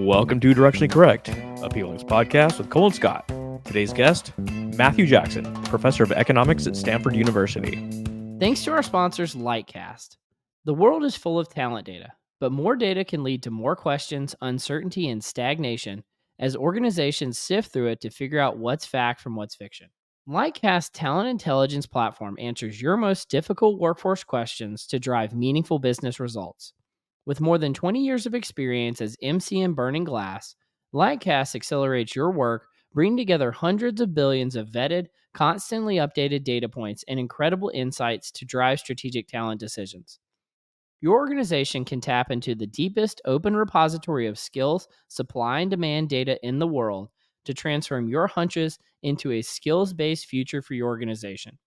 Welcome to Directionally Correct, a Peelings podcast with Cole and Scott. Today's guest, Matthew Jackson, professor of economics at Stanford University. Thanks to our sponsors, Lightcast. The world is full of talent data, but more data can lead to more questions, uncertainty, and stagnation as organizations sift through it to figure out what's fact from what's fiction. Lightcast's talent intelligence platform answers your most difficult workforce questions to drive meaningful business results. With more than 20 years of experience as MC in burning glass, Lightcast accelerates your work, bringing together hundreds of billions of vetted, constantly updated data points and incredible insights to drive strategic talent decisions. Your organization can tap into the deepest open repository of skills, supply, and demand data in the world to transform your hunches into a skills-based future for your organization.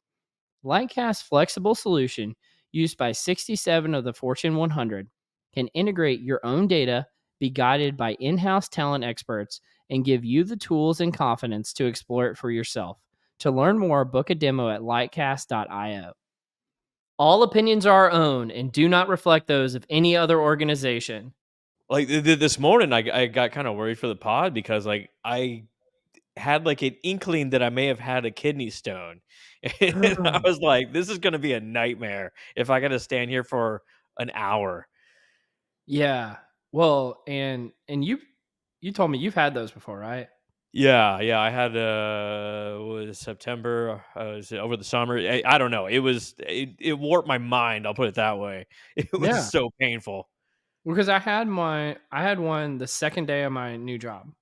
Lightcast's flexible solution, used by 67 of the Fortune 100, can integrate your own data, be guided by in-house talent experts, and give you the tools and confidence to explore it for yourself. To learn more, book a demo at lightcast.io. All opinions are our own and do not reflect those of any other organization. Like this morning, I got kind of worried for the pod because I had like an inkling that I may have had a kidney stone. And I was like, this is going to be a nightmare if I got to stand here for an hour. Yeah. Well, and you told me you've had those before, right? Yeah, I had was September, was it over the summer. I don't know. It warped my mind. I'll put it that way. It was Yeah. so painful. Because I had one the second day of my new job.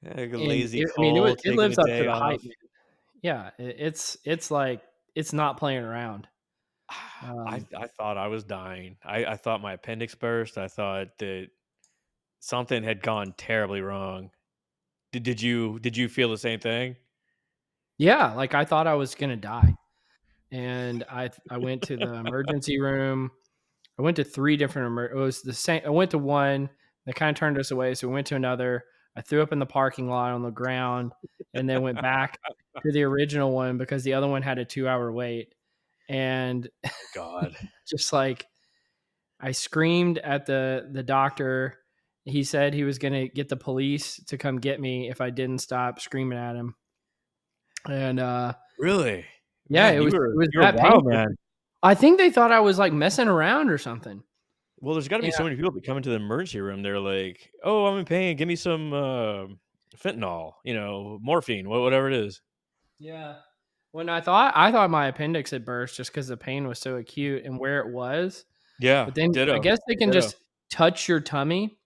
Like a And lazy it taking lives a up to day the off. hype, man. Yeah, it's like it's not playing around. I thought I was dying. I thought my appendix burst. I thought that something had gone terribly wrong. Did you feel the same thing? Yeah, like I thought I was gonna die, and I went to the emergency room. I went to 3 different it was the same. I went to one, they kinda turned us away, so we went to another. I threw up in the parking lot on the ground and then went back to the original one because the other one had a 2-hour wait, and God. just like I screamed at the doctor. He said he was gonna get the police to come get me if I didn't stop screaming at him, and, Really? yeah, Man, it was you're that wild, painful. man. I think they thought I was, like, messing around or something. Well, there's gotta be Yeah, so many people that come into the emergency room, they're like, "Oh, I'm in pain, give me some, fentanyl, morphine, whatever it is." yeah. When I thought my appendix had burst just because the pain was so acute and where it was, Yeah, but then I ditto, guess they can ditto. just touch your tummy,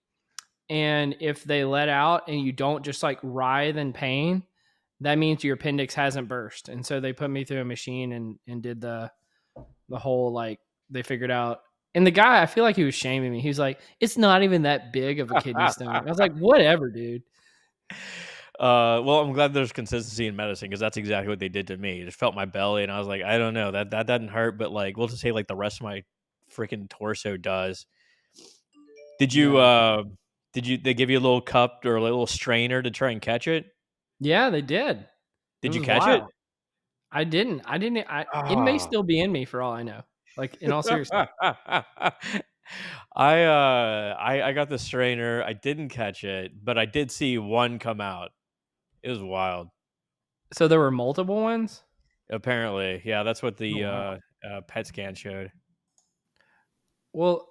and if they let out and you don't just, like, writhe in pain, that means your appendix hasn't burst, and so they put me through a machine and did the whole, like, they figured out, and the guy, I feel like he was shaming me. He's like, "It's not even that big of a kidney stone." I was like, "Whatever, dude." Well, I'm glad there's consistency in medicine because that's exactly what they did to me. It just felt my belly, and I was like, "I don't know, that doesn't hurt, but, like, we'll just say, like, the rest of my freaking torso does." Did you, Yeah. they give you a little cup or a little strainer to try and catch it? Yeah, they did. It Did you was catch it? wild. I it may Ah. still be in me for all I know. Like, in all seriousness. I got the strainer. I didn't catch it, but I did see one come out. It was wild. So there were multiple ones? Apparently, yeah, that's what Oh, the wow. PET scan showed. Well,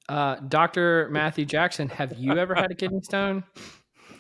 Dr. Matthew Jackson, have you ever had a kidney stone?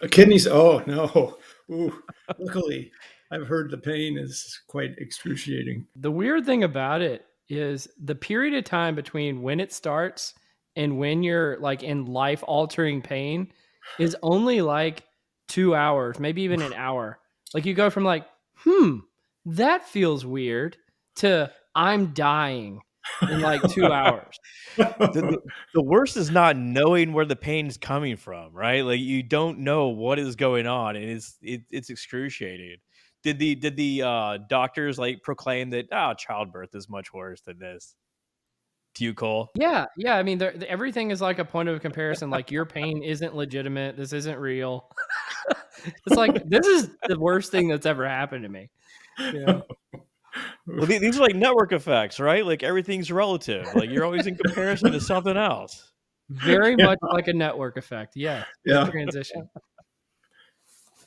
Kidneys, oh, no. Ooh, luckily, I've heard the pain is quite excruciating. The weird thing about it is the period of time between when it starts and when you're, like, in life-altering pain is only, like, 2 hours, maybe even an hour. Like, you go from, like, "Hmm, that feels weird," to, "I'm dying," in, like, 2 hours. The, the the worst is not knowing where the pain's coming from, right? Like you don't know what is going on, and it's excruciating. Did the doctors like proclaim that childbirth is much worse than this? To you, Cole? Yeah, yeah, I mean, everything is, like, a point of comparison, like, your pain isn't legitimate, this isn't real. It's like, this is the worst thing that's ever happened to me, you know? Well, these are like network effects, right? Like everything's relative. Like you're always in comparison to something else. Very Yeah, much like a network effect. Yes, good yeah. transition.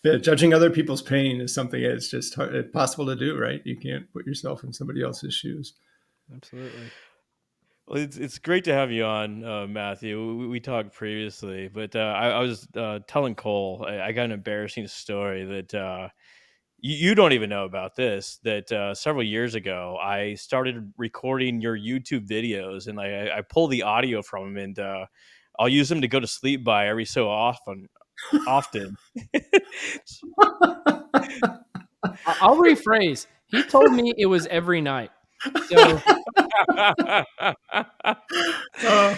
Yeah, judging other people's pain is something that's just impossible to do, right? You can't put yourself in somebody else's shoes. Absolutely. Well, it's great to have you on, Matthew. We talked previously, but I was telling Cole I got an embarrassing story that you don't even know about this. That several years ago, I started recording your YouTube videos, and I pull the audio from them, and I'll use them to go to sleep by every so often. Often. I'll rephrase. He told me it was every night. So Uh,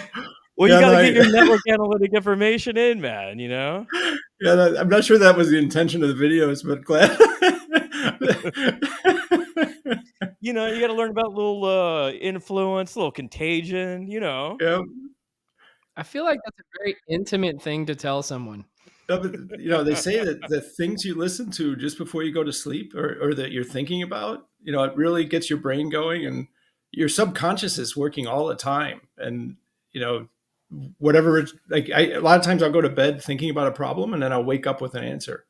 Well, you yeah, got no, to get your network analytic information in, man. yeah, I'm not sure that was the intention of the videos, but glad. You got to learn about little influence, little contagion. Yeah, I feel like that's a very intimate thing to tell someone. no, but they say that the things you listen to just before you go to sleep, or that you're thinking about, it really gets your brain going, and your subconscious is working all the time. And you know, whatever it's like, a lot of times I'll go to bed thinking about a problem, and then I'll wake up with an answer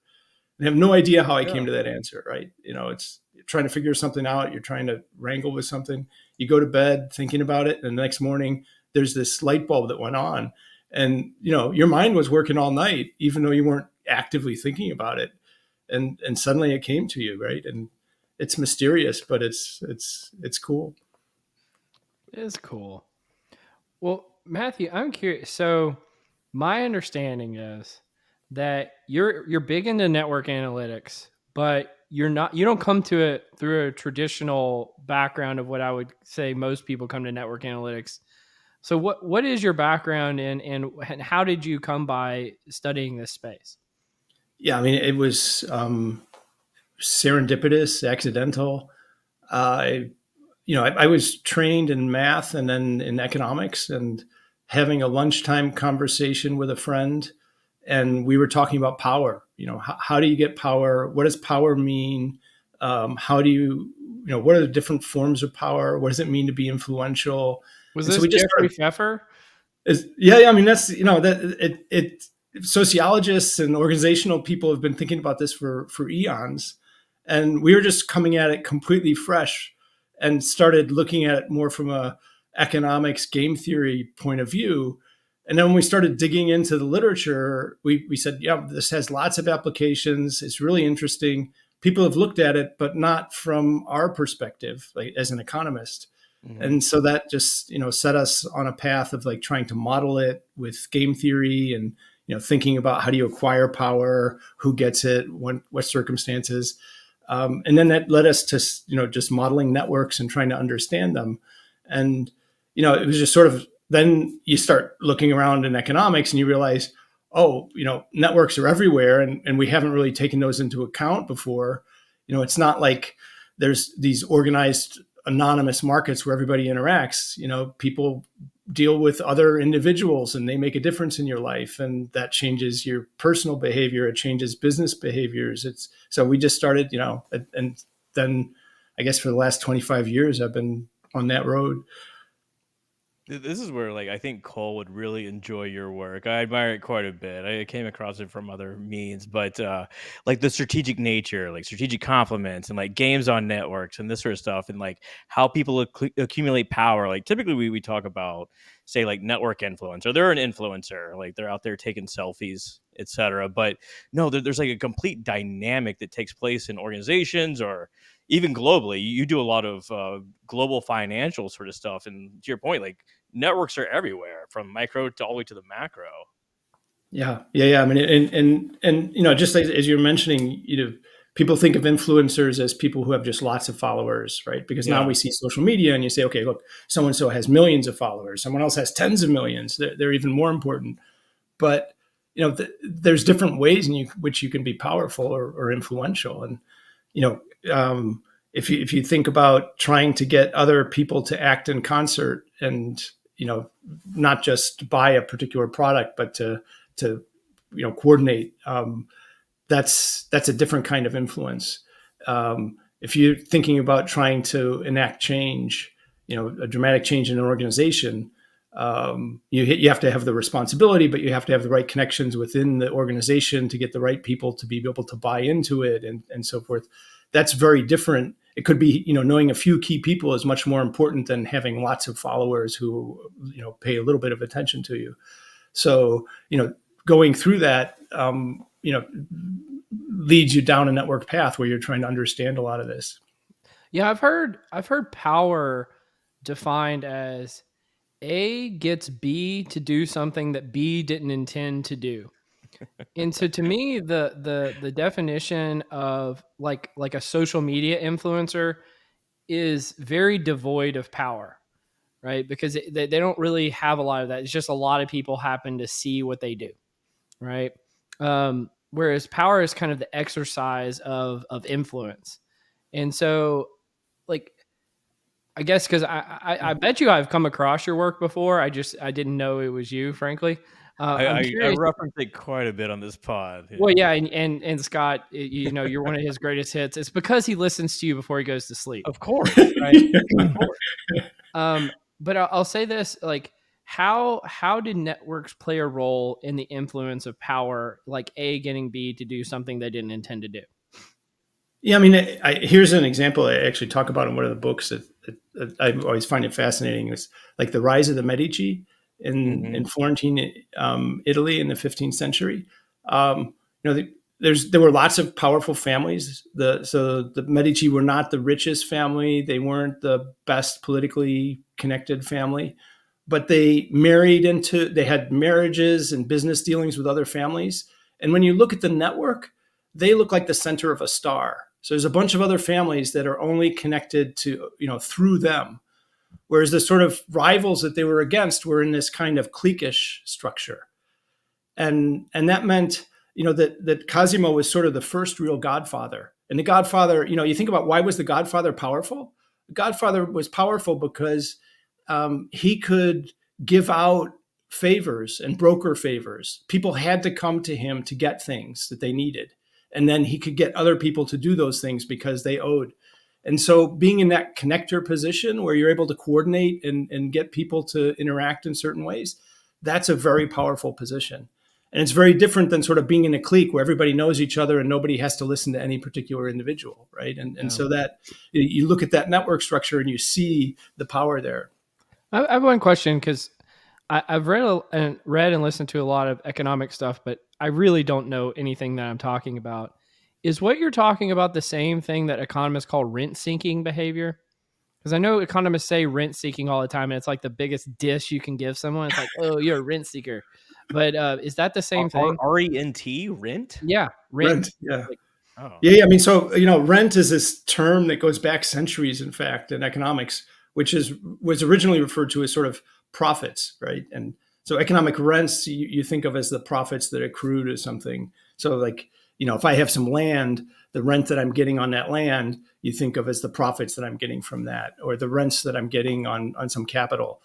and have no idea how I came Yeah. to that answer. Right? It's you're trying to figure something out. You're trying to wrangle with something. You go to bed thinking about it, and the next morning there's this light bulb that went on, and your mind was working all night, even though you weren't actively thinking about it, and suddenly it came to you, right? And it's mysterious, but it's cool. It is cool. Well, Matthew, I'm curious. So, my understanding is that you're big into network analytics, but you don't come to it through a traditional background of what I would say most people come to network analytics. So what is your background in, and how did you come by studying this space? Yeah, I mean, it was serendipitous, accidental. I I was trained in math and then in economics, and having a lunchtime conversation with a friend, and we were talking about power. How do you get power? What does power mean? How do what are the different forms of power? What does it mean to be influential? Was And so this we just Jeffrey started. Pfeffer? Yeah, I mean, that's that it sociologists and organizational people have been thinking about this for eons, and we were just coming at it completely fresh, and started looking at it more from a economics game theory point of view. And then when we started digging into the literature, we said, yeah, this has lots of applications. It's really interesting. People have looked at it, but not from our perspective, like as an economist. Hmm. And so that just set us on a path of like trying to model it with game theory, and thinking about how do you acquire power, who gets it, what circumstances. And then that led us to just modeling networks and trying to understand them. And it was just sort of, then you start looking around in economics and you realize, oh, networks are everywhere, and we haven't really taken those into account before. It's not like there's these organized anonymous markets where everybody interacts. People deal with other individuals, and they make a difference in your life, and that changes your personal behavior. It changes business behaviors. It's so we just started, and then I guess for the last 25 years I've been on that road. This is where, like, I think Cole would really enjoy your work. I admire it quite a bit. I came across it from other means, but like the strategic nature, like strategic complements, and like games on networks and this sort of stuff, and like how people accumulate power. Like typically, we talk about, say, like network influencer. They're an influencer, like they're out there taking selfies, etc. But no, there's like a complete dynamic that takes place in organizations or even globally. You do a lot of global financial sort of stuff, and to your point, like networks are everywhere from micro to all the way to the macro. Yeah. I mean, and just as you're mentioning, people think of influencers as people who have just lots of followers, right? Because now Yeah. we see social media, and you say, okay, look, so and so has millions of followers, someone else has tens of millions. They're even more important. But there's different ways in which you can be powerful or influential. And you know, if you think about trying to get other people to act in concert, and not just buy a particular product, but to coordinate, that's a different kind of influence. If you're thinking about trying to enact change, a dramatic change in an organization, You have to have the responsibility, but you have to have the right connections within the organization to get the right people to be able to buy into it, and so forth. That's very different. It could be, knowing a few key people is much more important than having lots of followers who, pay a little bit of attention to you. So, going through that, leads you down a network path where you're trying to understand a lot of this. Yeah, I've heard power defined as A gets B to do something that B didn't intend to do. And so to me, the definition of like a social media influencer is very devoid of power, right? Because they don't really have a lot of that. It's just a lot of people happen to see what they do, right? Whereas power is kind of the exercise of influence. And so, like, I guess because I bet you I've come across your work before. I didn't know it was you, frankly. I'm I curious. reference it quite a bit on this pod. Yeah. Well, yeah, and Scott, you're one of his greatest hits. It's because he listens to you before he goes to sleep, Of course. right? Of course. But I'll say this: like, how did networks play a role in the influence of power, like A getting B to do something they didn't intend to do? Yeah, I mean, here's an example I actually talk about in one of the books that I always find it fascinating. It's like the rise of the Medici in Mhm. Florentine, Italy in the 15th century. Um, there were lots of powerful families. So the Medici were not the richest family. They weren't the best politically connected family, but they had marriages and business dealings with other families. And when you look at the network, they look like the center of a star. So there's a bunch of other families that are only connected to, through them. Whereas the sort of rivals that they were against were in this kind of cliquish structure. And that meant, that Cosimo was sort of the first real godfather. And the godfather, you think about, why was the godfather powerful? The godfather was powerful because he could give out favors and broker favors. People had to come to him to get things that they needed. And then he could get other people to do those things because they owed. And so being in that connector position where you're able to coordinate and get people to interact in certain ways, that's a very powerful position. And it's very different than sort of being in a clique where everybody knows each other and nobody has to listen to any particular individual, right? And Yeah. so that you look at that network structure and you see the power there. I have one question because I've read and listened to a lot of economic stuff, but I really don't know anything that I'm talking about. Is what you're talking about the same thing that economists call rent seeking behavior? Because I know economists say rent seeking all the time, and it's like the biggest dish you can give someone. It's like, oh, you're a rent seeker. But is that the same thing? RENT? Rent? Yeah, rent. Rent, yeah. Like, oh. Yeah, I mean, so rent is this term that goes back centuries, in fact, in economics, which was originally referred to as sort of profits, right? And so economic rents you think of as the profits that accrue to something. So, like, if I have some land, the rent that I'm getting on that land, you think of as the profits that I'm getting from that, or the rents that I'm getting on some capital.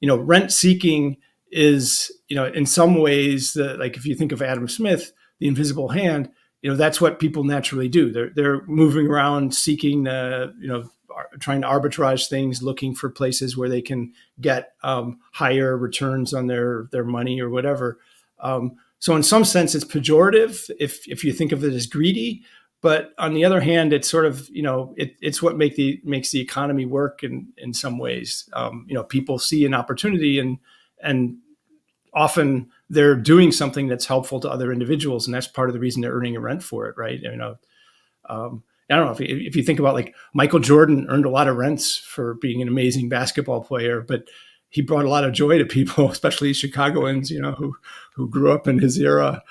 Rent seeking is, in some ways, like if you think of Adam Smith, the invisible hand, that's what people naturally do. They're moving around seeking trying to arbitrage things, looking for places where they can get higher returns on their money or whatever. So in some sense, it's pejorative if you think of it as greedy. But on the other hand, it's sort of, it's what makes the economy work in some ways. People see an opportunity and often they're doing something that's helpful to other individuals, and that's part of the reason they're earning a rent for it, right? I don't know if you think about, like, Michael Jordan earned a lot of rents for being an amazing basketball player, but he brought a lot of joy to people, especially Chicagoans, who grew up in his era.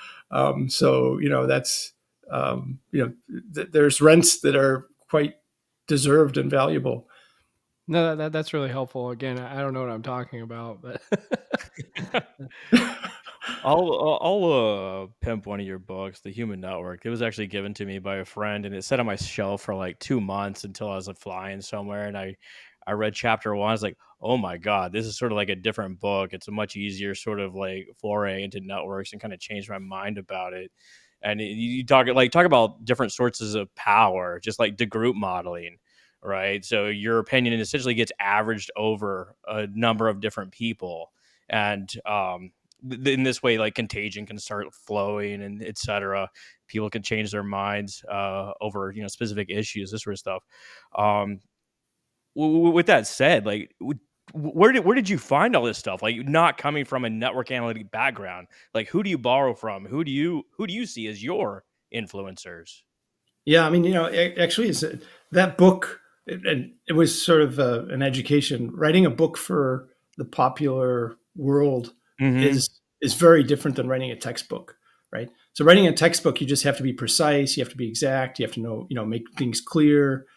So that's there's rents that are quite deserved and valuable. No, that's really helpful. Again, I don't know what I'm talking about, but I'll pimp one of your books, The Human Network. It was actually given to me by a friend, and it sat on my shelf for like 2 months until I was flying somewhere, and I read chapter one. I was like, oh my god, this is sort of like a different book. It's a much easier sort of like foray into networks, and kind of changed my mind about it. And you talk about different sources of power, just like the group modeling, right? So your opinion essentially gets averaged over a number of different people, and in this way, like contagion can start flowing, and etc. People can change their minds over specific issues, this sort of stuff. Um, with that said, like, where did you find all this stuff? Like, not coming from a network analytic background, like, who do you borrow from? Who do you see as your influencers? Yeah, I mean, actually, that book, and it was sort of an education. Writing a book for the popular world Hmm. is is very different than writing a textbook, right? So, writing a textbook, you just have to be precise, you have to be exact, you have to know, make things clear.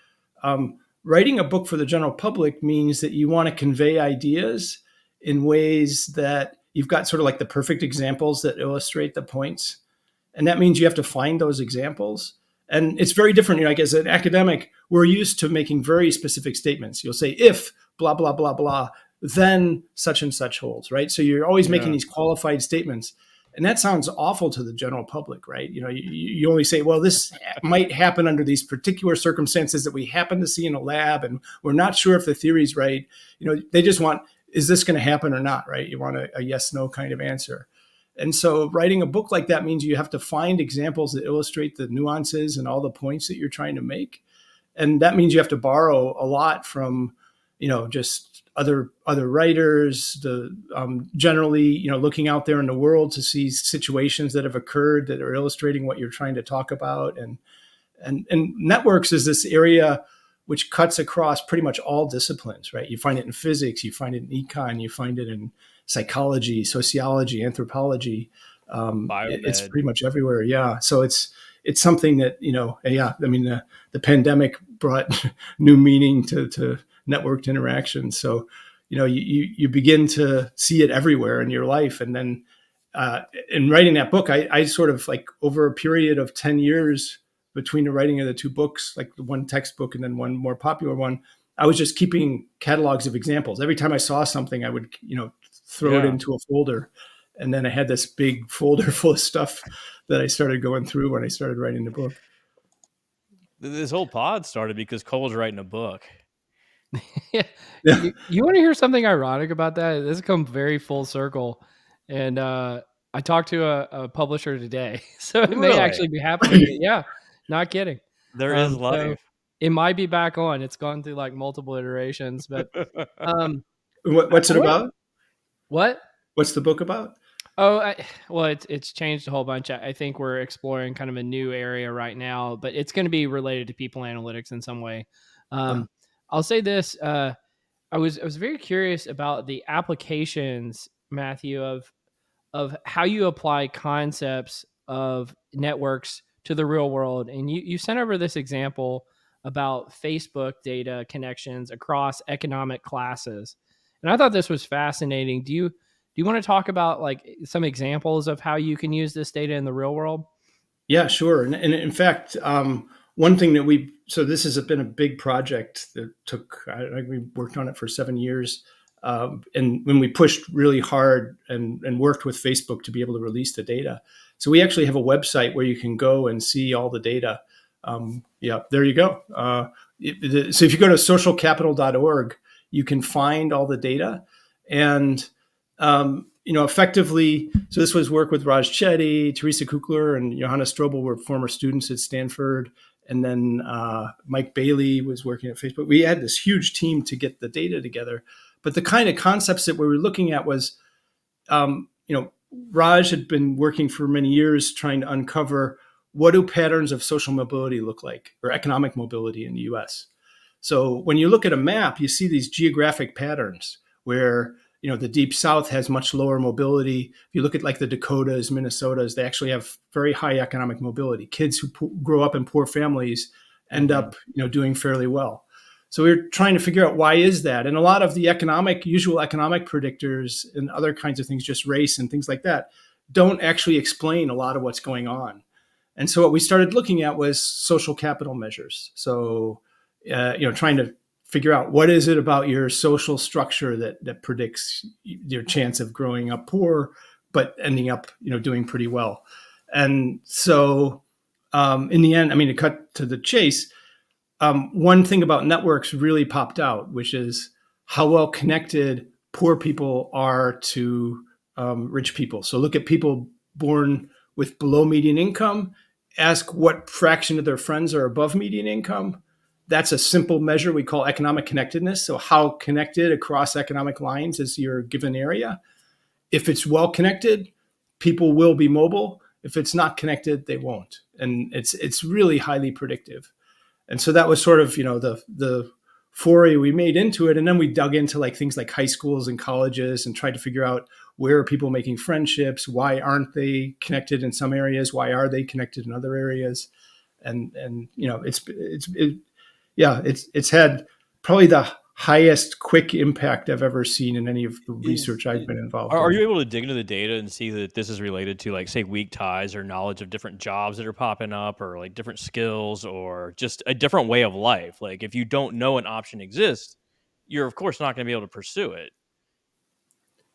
Writing a book for the general public means that you want to convey ideas in ways that you've got sort of like the perfect examples that illustrate the points, and that means you have to find those examples. And it's very different. Like as an academic, we're used to making very specific statements. You'll say, if blah, blah, blah, blah, then such and such holds, right? So you're always making Yeah. these qualified statements. And that sounds awful to the general public, right? You only say, well, this might happen under these particular circumstances that we happen to see in a lab, and we're not sure if the theory's right. They just want, is this going to happen or not, right? You want a yes, no kind of answer. And so writing a book like that means you have to find examples that illustrate the nuances and all the points that you're trying to make. And that means you have to borrow a lot from, just other writers, generally, looking out there in the world to see situations that have occurred that are illustrating what you're trying to talk about. And networks is this area which cuts across pretty much all disciplines, right? You find it in physics, you find it in econ, you find it in psychology, sociology, anthropology. It's Biomed. pretty much everywhere. Yeah. So it's something that, yeah, I mean, the pandemic brought new meaning to networked interaction. So, you begin to see it everywhere in your life. And then in writing that book, I sort of like over a period of 10 years between the writing of the two books, like the one textbook and then one more popular one, I was just keeping catalogs of examples. Every time I saw something, I would, throw it Yeah. into a folder. And then I had this big folder full of stuff that I started going through when I started writing the book. This whole pod started because Cole's writing a book. Yeah. Yeah. You want to hear something ironic about that? This has come very full circle. And I talked to a publisher today. So it may Really? actually be happening. Yeah, not kidding. There is So life. it might be back on. It's gone through like multiple iterations. But um, What's I it want about? what? What's the book about? Oh, well, it's changed a whole bunch. I think we're exploring kind of a new area right now, but it's going to be related to people analytics in some way. Uh, Um, I'll say this: I was very curious about the applications, Matthew, of how you apply concepts of networks to the real world. And you sent over this example about Facebook data connections across economic classes. And I thought this was fascinating. Do you want to talk about like some examples of how you can use this data in the real world? Yeah, sure. And in fact, one thing that so this has been a big project that we worked on it for 7 years. And when we pushed really hard and worked with Facebook to be able to release the data. So we actually have a website where you can go and see all the data. Yeah, there you go. So if you go to socialcapital.org, you can find all the data. And effectively, so this was work with Raj Chetty, Teresa Kukler, and Johanna Strobel were former students at Stanford. And then Mike Bailey was working at Facebook. We had this huge team to get the data together. But the kind of concepts that we were looking at was, Raj had been working for many years trying to uncover what do patterns of social mobility look like, or economic mobility in the US. So when you look at a map, you see these geographic patterns where the deep south has much lower mobility. If you look at like the Dakotas, Minnesotas, they actually have very high economic mobility. Kids who grow up in poor families end Mhm. up doing fairly well. So we we're trying to figure out why is that, and a lot of the usual economic predictors and other kinds of things, just race and things like that, don't actually explain a lot of what's going on. And so what we started looking at was social capital measures. So, trying to figure out what is it about your social structure that predicts your chance of growing up poor, but ending up, doing pretty well. And so, in the end, I mean, to cut to the chase, one thing about networks really popped out, which is how well connected poor people are to rich people. So look at people born with below median income, ask what fraction of their friends are above median income. That's a simple measure we call economic connectedness. So, how connected across economic lines is your given area? If it's well connected, people will be mobile. If it's not connected, they won't. And it's really highly predictive. And so that was sort of, the foray we made into it. And then we dug into like things like high schools and colleges and tried to figure out, where are people making friendships? Why aren't they connected in some areas? Why are they connected in other areas? And it's had probably the highest quick impact I've ever seen in any of the Is research I've been involved are you in. able to dig into the data and see that this is related to, like, say, weak ties or knowledge of different jobs that are popping up or, like, different skills or just a different way of life? Like, if you don't know an option exists, you're, of course, not gonna be able to pursue it.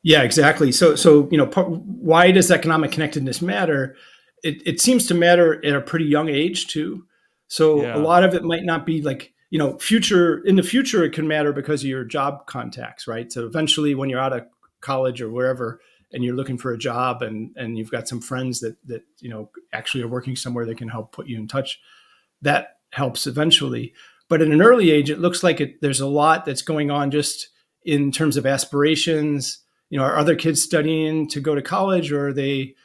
Yeah, exactly. So why does economic connectedness matter? It seems to matter at a pretty young age too. So a Yeah. lot of it might not be like, future in the future. It can matter because of your job contacts, right? So eventually, when you're out of college or wherever, and you're looking for a job, and you've got some friends that actually are working somewhere that can help put you in touch, that helps eventually. But at an early age, it looks like there's a lot that's going on just in terms of aspirations. Are other kids studying to go to college, or are they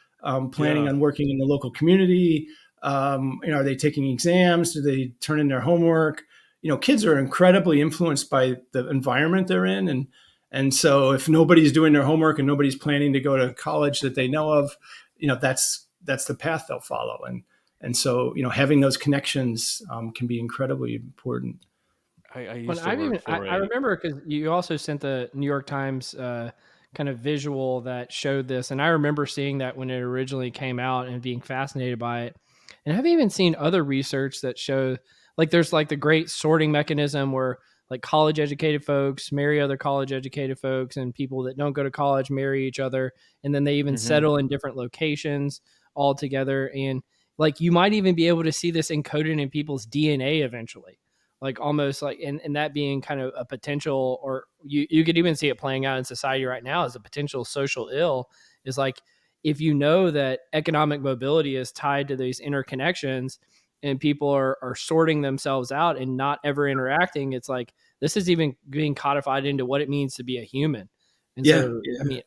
planning Yeah. on working in the local community? Are they taking exams? Do they turn in their homework? Kids are incredibly influenced by the environment they're in, and so if nobody's doing their homework and nobody's planning to go to college that they know of, that's the path they'll follow. And so, having those connections can be incredibly important. I Well, used to work for I a remember because you also sent the New York Times kind of visual that showed this, and I remember seeing that when it originally came out and being fascinated by it. And I've even seen other research that show like there's like the great sorting mechanism where like college educated folks marry other college educated folks, and people that don't go to college marry each other, and then they even Mhm. settle in different locations all together. And like you might even be able to see this encoded in people's DNA eventually, like almost like and that being kind of a potential, or you could even see it playing out in society right now as a potential social ill, is like if you know that economic mobility is tied to these interconnections and people are sorting themselves out and not ever interacting, it's like this is even being codified into what it means to be a human. And Yeah, so I yeah. mean,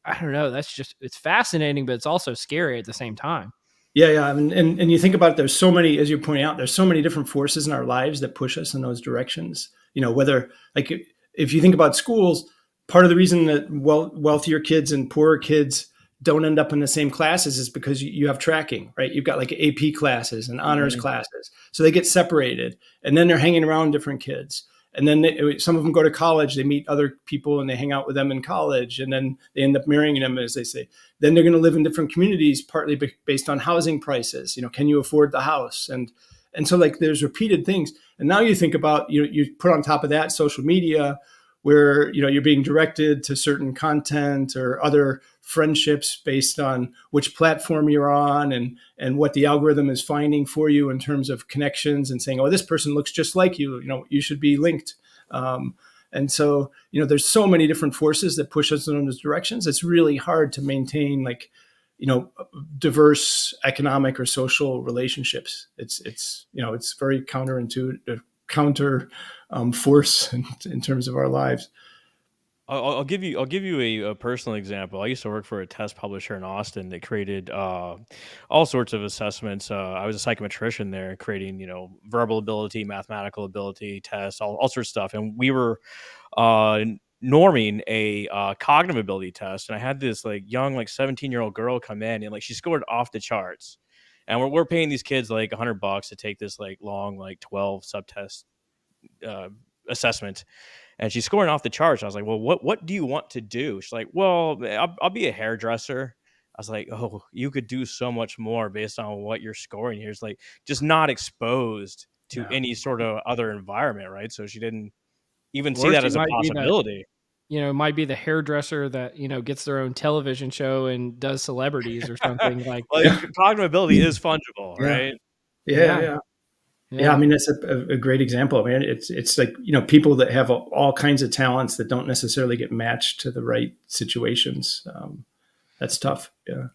I don't know, that's just, it's fascinating, but it's also scary at the same time. Yeah, yeah. And you think about it, there's so many, as you're pointing out, there's so many different forces in our lives that push us in those directions. Whether like if you think about schools, part of the reason that wealthier kids and poorer kids don't end up in the same classes is because you have tracking, right? You've got like AP classes and honors Mhm. classes. So they get separated, and then they're hanging around different kids. And then some of them go to college, they meet other people and they hang out with them in college, and then they end up marrying them, as they say. Then they're going to live in different communities, partly based on housing prices. Can you afford the house? And so like there's repeated things. And now you think about, you put on top of that social media, where you're being directed to certain content or other friendships based on which platform you're on, and what the algorithm is finding for you in terms of connections, and saying, oh, this person looks just like you, you should be linked. And so, there's so many different forces that push us in those directions. It's really hard to maintain like, you know, diverse economic or social relationships. It's very counterintuitive, counter force in terms of our lives. I'll give you a personal example. I used to work for a test publisher in Austin that created all sorts of assessments. I was a psychometrician there, creating verbal ability, mathematical ability tests, all sorts of stuff. And we were norming a cognitive ability test. And I had this like young, like 17-year-old girl come in, and like she scored off the charts. And we're paying these kids like $100 to take this like long, like 12 subtest uh, assessment, and she's scoring off the charts. I was like, "Well, what do you want to do?" She's like, "Well, I'll be a hairdresser." I was like, "Oh, you could do so much more based on what you're scoring here." It's like just not exposed to Yeah. any sort of other environment, right? So she didn't even see Or that she as a might be that, possibility. might be the hairdresser that, gets their own television show and does celebrities or something like, Like Yeah. cognitive ability is fungible, Yeah. right? Yeah. yeah. Yeah. Yeah, I Yeah. mean that's a great example. I mean, it's like people that have all kinds of talents that don't necessarily get matched to the right situations. That's tough. Yeah.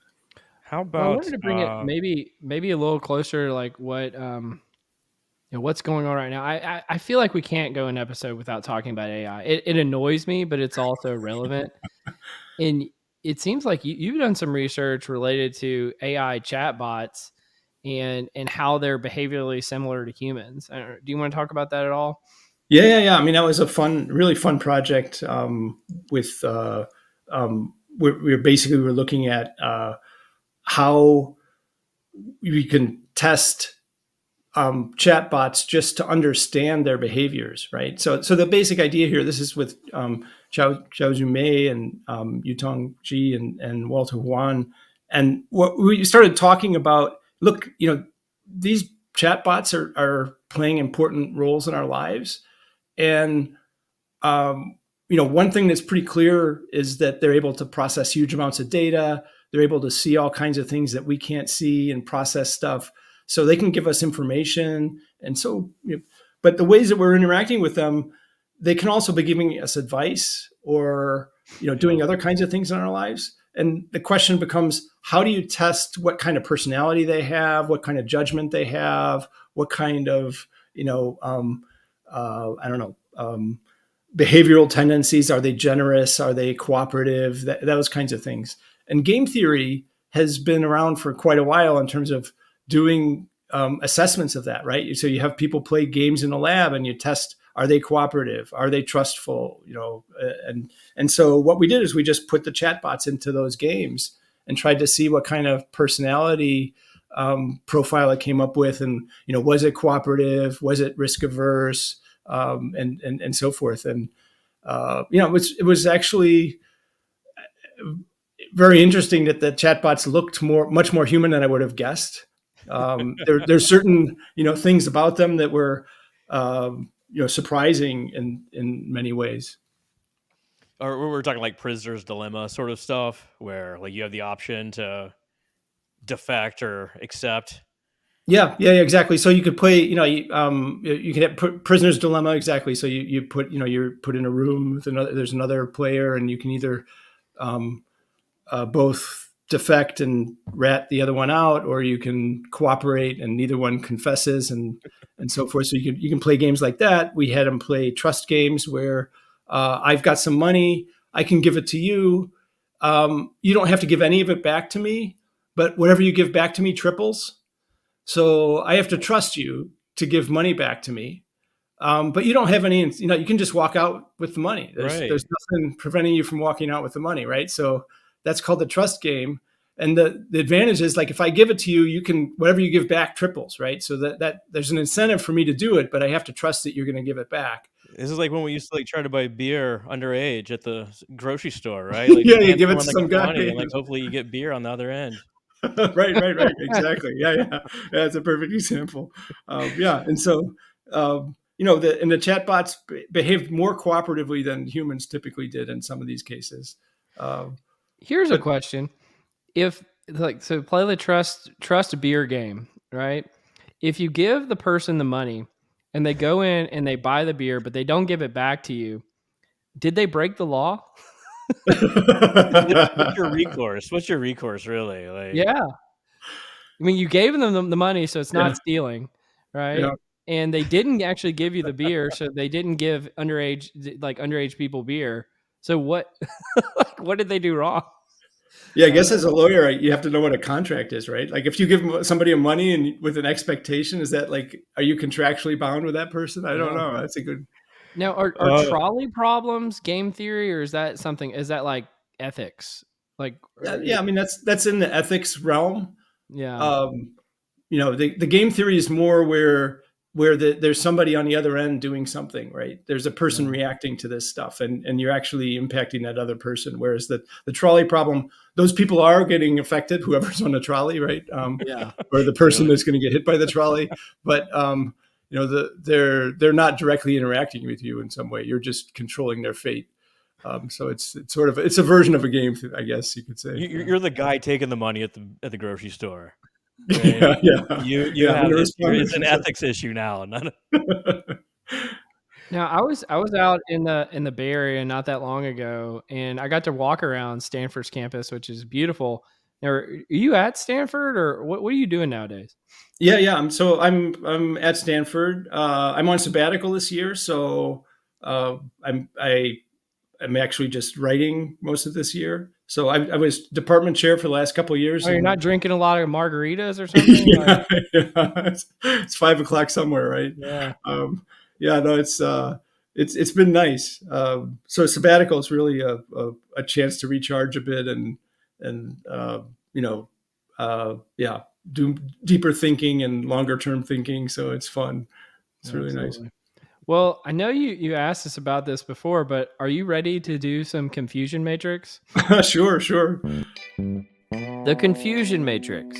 How Well, I about wanted to bring it maybe a little closer to like what what's going on right now. I feel like we can't go an episode without talking about AI. It annoys me, but it's also relevant. And it seems like you've done some research related to AI chatbots and how they're behaviorally similar to humans. Do you want to talk about that at all? Yeah. I mean, that was a really fun project. With we're basically we're looking at how we can test chatbots just to understand their behaviors, right? So the basic idea here, this is with Xiaozhu Mei and Yutong Ji and Walter Huan, and what we started talking about. Look, these chatbots are playing important roles in our lives, and um, one thing that's pretty clear is that they're able to process huge amounts of data. They're able to see all kinds of things that we can't see and process stuff. So they can give us information. And so, but the ways that we're interacting with them, they can also be giving us advice or, yeah. doing other kinds of things in our lives. And the question becomes, how do you test what kind of personality they have, what kind of judgment they have, what kind of, I don't know, behavioral tendencies. Are they generous? Are they cooperative? Those kinds of things. And game theory has been around for quite a while in terms of doing assessments of that, right? So you have people play games in a lab and you test, are they cooperative? Are they trustful? And so what we did is we just put the chatbots into those games and tried to see what kind of personality profile it came up with. And, was it cooperative? Was it risk averse? And so forth. And it was actually very interesting that the chatbots looked much more human than I would have guessed. There's certain things about them that were surprising in many ways. Or we're talking like prisoner's dilemma sort of stuff, where like you have the option to defect or accept. Yeah, exactly. So you could play, you could have prisoner's dilemma, exactly. So you put, you're put in a room with there's another player, and you can either um, both defect and rat the other one out, or you can cooperate and neither one confesses, and so forth. So you can play games like that. We had them play trust games where I've got some money, I can give it to you. You don't have to give any of it back to me, but whatever you give back to me triples. So I have to trust you to give money back to me. But you don't have any, you can just walk out with the money. There's Right. nothing preventing you from walking out with the money, right? So that's called the trust game. And the advantage is, like, if I give it to you, you can, whatever you give back triples, right? So that there's an incentive for me to do it, but I have to trust that you're going to give it back. This is like when we used to like try to buy beer underage at the grocery store, right? Like Yeah, just you hand give it to someone like some the guy. money and like hopefully you get beer on the other end. Right. Exactly. Yeah. That's a perfect example. Yeah. And so, the chatbots behaved more cooperatively than humans typically did in some of these cases. Um, Here's a but question. If like so play the trust beer game, right? If you give the person the money and they go in and they buy the beer but they don't give it back to you, did they break the law? What's your recourse? What's your recourse really? Like, Yeah. I mean, you gave them the money, so it's yeah, not stealing, right? yeah. And they didn't actually give you the beer, so they didn't give underage people beer. So what like, what did they do wrong? Yeah, I guess as a lawyer, you have to know what a contract is, right? Like, if you give somebody a money and with an expectation, is that, like, are you contractually bound with that person? I don't Yeah. know. That's a good. Now, are Uh, trolley problems game theory, or is that something? Is that like ethics? Like, yeah, I mean that's in the ethics realm. yeah, Um, the game theory is more where there's somebody on the other end doing something, right? There's a person yeah, reacting to this stuff, and you're actually impacting that other person. Whereas the trolley problem, those people are getting affected, whoever's on the trolley, right? yeah. Or the person clearly. that's going to get hit by the trolley. But they're not directly interacting with you in some way. You're just controlling their fate. So it's sort of, it's a version of a game, I guess you could say. You're the guy taking the money at the grocery store. Right? Yeah, yeah, You yeah. When have the it's responders an are so ethics issue now, not Now, I was out in the Bay Area not that long ago, and I got to walk around Stanford's campus, which is beautiful. Now, are you at Stanford, or what are you doing nowadays? Yeah, yeah. I'm at Stanford. I'm on sabbatical this year, so uh, I'm actually just writing most of this year. So I was department chair for the last couple of years, Oh, you're and not drinking a lot of margaritas or something? Like, yeah, yeah. It's 5 o'clock somewhere, right? yeah, Yeah, no, it's been nice. So sabbatical is really a chance to recharge a bit and you know yeah, do deeper thinking and longer term thinking. So it's fun. It's really nice. absolutely. Well, I know you asked us about this before, but are you ready to do some confusion matrix? Sure, sure. The confusion matrix.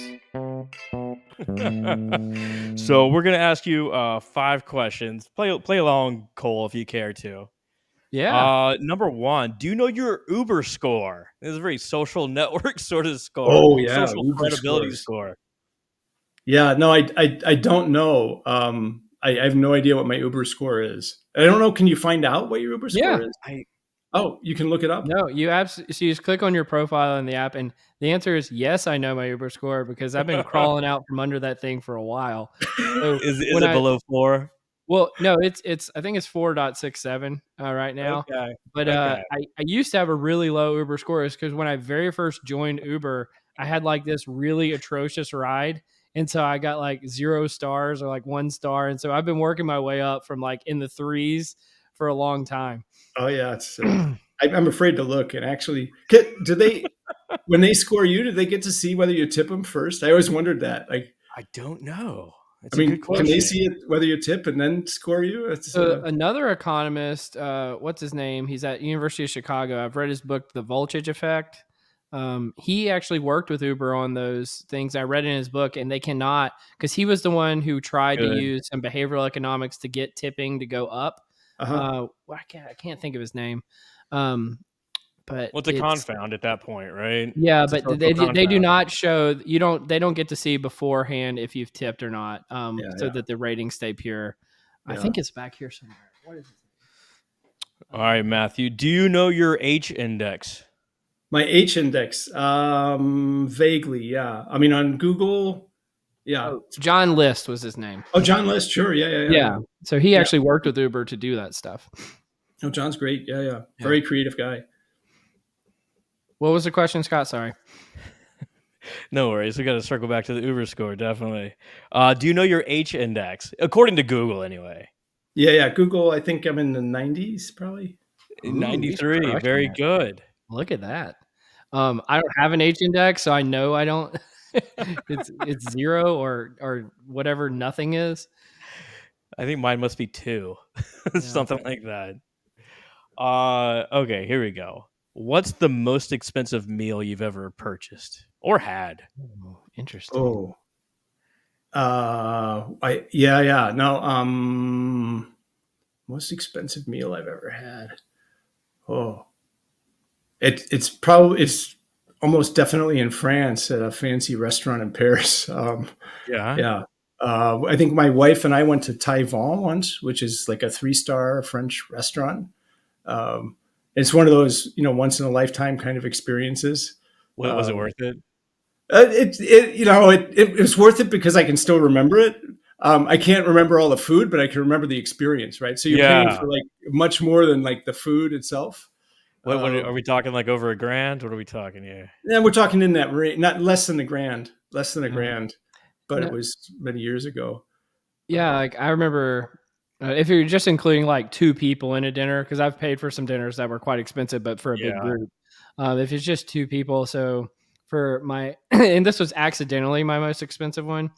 So we're gonna ask you 5 questions. Play along, Cole, if you care to. Yeah. Number one, do you know your Uber score? This is a very social network sort of score, Oh yeah, social Uber credibility scores. score. Yeah, no, I don't know. I have no idea what my Uber score is. I don't know. Can you find out what your Uber score Yeah. is? I Oh, you can look it up. No, so you just click on your profile in the app, and the answer is yes. I know my Uber score because I've been crawling out from under that thing for a while. So is when it I below 4? well, no, it's I think it's 4.67 right now. Okay. But Okay. I used to have a really low Uber score because when I very first joined Uber, I had like this really atrocious ride. And so I got like 0 stars or like 1 star. And so I've been working my way up from like in the threes for a long time. Oh yeah, I'm afraid to look and actually. Do they when they score you? Do they get to see whether you tip them first? I always wondered that. Like, I don't know. I That's a good mean, can they question. see it whether you tip and then score you? It's Another economist, what's his name? He's at University of Chicago. I've read his book, The Voltage Effect. He actually worked with Uber on those things. I read in his book, and they cannot because he was the one who tried to Good. use some behavioral economics to get tipping to go up. uh-huh. I can't think of his name, um, but Well, it's a it's confound at that point, right? yeah, It's a but social they do confound. not show they don't get to see beforehand if you've tipped or not, Yeah, so yeah, that the ratings stay pure. I yeah. think it's back here somewhere. What is it? All right, Matthew. Do you know your H index? My H index, vaguely, yeah. I mean, on Google, yeah. Oh, John List was his name. Oh, John List, sure, yeah, yeah, yeah, Yeah. yeah. So he Yeah. actually worked with Uber to do that stuff. Oh, John's great. Yeah, yeah. Yeah. Very creative guy. What was the question, Scott? Sorry. No worries. We got to circle back to the Uber score, definitely. Do you know your H index? According to Google, anyway. Yeah, yeah. Google, I think I'm in the 90s, probably. Ooh, he's 93. crushing Very it. good. Look at that. I don't have an H index, so I know I don't. It's zero or whatever nothing is. I think mine must be 2. Yeah. Something like that. Okay, here we go. What's the most expensive meal you've ever purchased or had? Oh, interesting. Oh, yeah, yeah. No, most expensive meal I've ever had. Oh, it's almost definitely in France at a fancy restaurant in Paris. Yeah. Yeah. I think my wife and I went to Taiwan once, which is like a 3-star French restaurant. It's one of those, once in a lifetime kind of experiences. Was it Um, worth it? it was worth it because I can still remember it. I can't remember all the food, but I can remember the experience, right? So you're paying Yeah. for like much more than like the food itself. What are Um, we talking, like over a grand? What are we talking here? yeah, we're talking in that range, not less than less than a Yeah. grand, but it No, was many years ago. yeah, like I remember if you're just including like two people in a dinner, because I've paid for some dinners that were quite expensive, but for a big Yeah. group. If it's just two people, so for my and this was accidentally my most expensive one.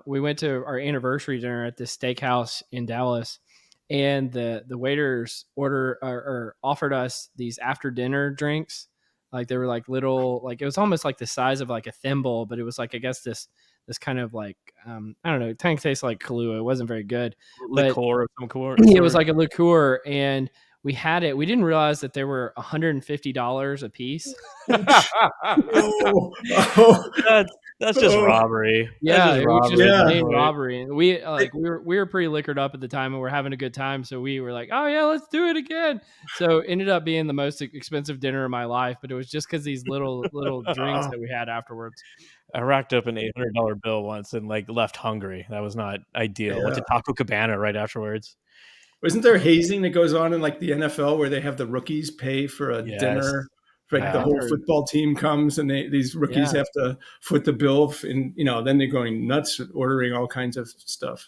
We went to our anniversary dinner at this steakhouse in Dallas, and the waiters or offered us these after dinner drinks. Like they were like little, like it was almost like the size of like a thimble, but it was like I guess this kind of like I don't know, it kind of tastes like Kahlua. It wasn't very good, but Liqueur of some it was sort. like a liqueur, and we had it. We didn't realize that they were $150 a piece. Oh, oh, That's That's just Oh, robbery. That's Yeah, just it was just robbery at that yeah. plain point. robbery, and we were pretty liquored up at the time, and we're having a good time, so we were like, "Oh yeah, let's do it again." So it ended up being the most expensive dinner of my life, but it was just because these little drinks Oh, that we had afterwards. I racked up an $800 bill once and, like, left hungry. That was not ideal. Went yeah. to Taco Cabana right afterwards. Isn't there hazing that goes on in like the NFL where they have the rookies pay for a Yes. dinner? Like the I've Yeah. whole heard. football team comes and these rookies Yeah, have to foot the bill, and then they're going nuts, ordering all kinds of stuff.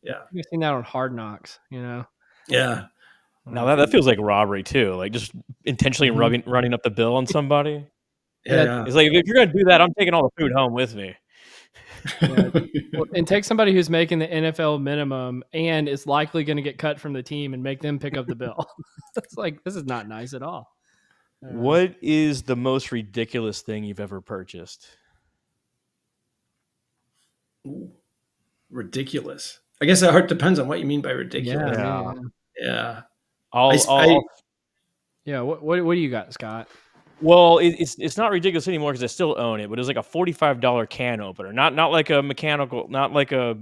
Yeah, you've seen that on Hard Knocks, you know. yeah, Now Uh, that feels like robbery too, like, just intentionally mhm. running up the bill on somebody. yeah, It's like, if you're gonna do that, I'm taking all the food home with me. Yeah. yeah. Well, and take somebody who's making the NFL minimum and is likely going to get cut from the team and make them pick up the bill. It's like this is not nice at all. Uh, What is the most ridiculous thing you've ever purchased? Ooh, ridiculous. I guess that depends on what you mean by yeah, ridiculous. Yeah. Yeah, I, I'll s- I'll I I'll yeah. What do you got, Scott? well, it's not ridiculous anymore because I still own it, but it was like a $45 can opener, not like a mechanical, not like a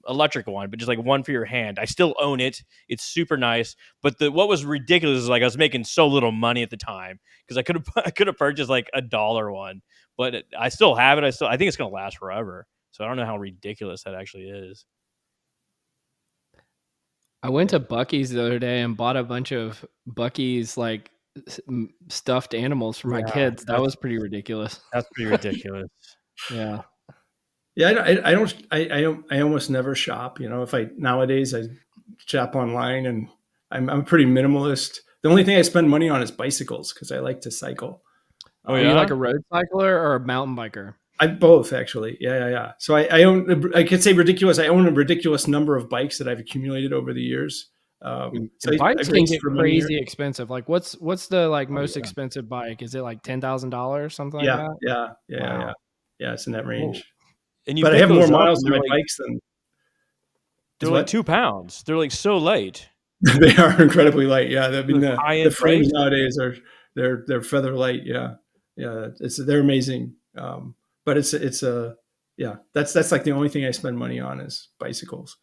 electric one, but just like one for your hand. I still own it. It's super nice. But what was ridiculous is like I was making so little money at the time because I could have I could have purchased like $1 one, but I still have it. I think it's gonna last forever. So I don't know how ridiculous that actually is. I went to Bucky's the other day and bought a bunch of Bucky's like stuffed animals for my Yeah, kids. That was pretty ridiculous. that's pretty ridiculous. Yeah. Yeah, I almost never shop. If I nowadays I shop online, and I'm pretty minimalist. The only thing I spend money on is bicycles because I like to cycle. Oh Are you yeah, like a road cycler or a mountain biker? I both actually. Yeah, yeah, yeah. So I own. I could say ridiculous. I own a ridiculous number of bikes that I've accumulated over the years. So And bikes I've can raced get for many years. crazy expensive. Like what's the like oh most yeah. expensive bike? Is it like $10,000, something like Yeah, that? yeah, yeah, yeah, yeah. Wow. Yeah, it's in that Whoa. range. And you But I pick have more those up, miles and on my bikes than is they're like what 2 pounds. They're like so light. they are incredibly light. Yeah, I mean Like high the end frames price. nowadays are they're feather light. Yeah, yeah, they're amazing. But it's a yeah. That's like the only thing I spend money on is bicycles.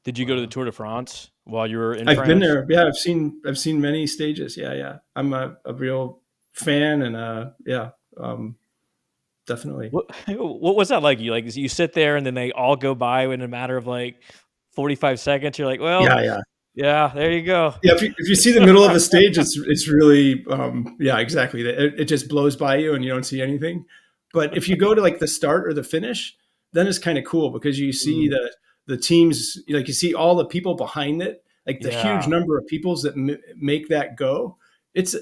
Did you go to the Tour de France while you were in I've been France? there. Yeah, I've seen many stages. Yeah, yeah. I'm a real fan, and yeah, definitely. What was that like? You sit there and then they all go by in a matter of like 45 seconds. You're like, well, Yeah, yeah. yeah, there you go. Yeah, if you see the middle of a stage, it's really yeah, exactly. It just blows by you and you don't see anything. But if you go to like the start or the finish, then it's kind of cool because you see Mm, the teams, like you see all the people behind it, like the huge yeah. number of peoples that make that go. It's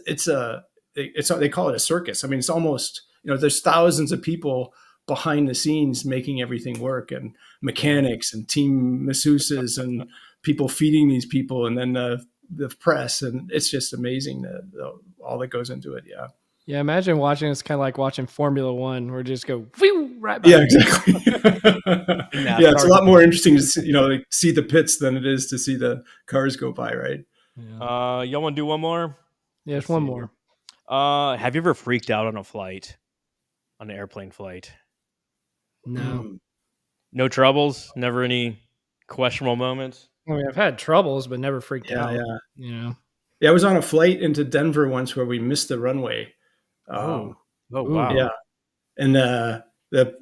they call it a circus. I mean, it's almost there's thousands of people behind the scenes making everything work, and Yeah. mechanics and team masseuses and people feeding these people, and then the press, and it's just amazing all that goes into it. Yeah, Yeah, imagine watching it's kind of like watching Formula One where just go whew, right yeah, by you. exactly. And Yeah, it's a NASCAR. lot more interesting to see, like, see the pits than it is to see the cars go by, right? Yeah. Y'all want to do one more? Yeah, Let's there's one see here. more. Have you ever freaked out on a flight, on an airplane flight? No. Mm. No troubles? Never any questionable moments? I mean, I've had troubles, but never freaked Yeah, out. yeah, You know. yeah. I was on a flight into Denver once where we missed the runway. Oh, Um, oh Ooh. yeah, wow. and the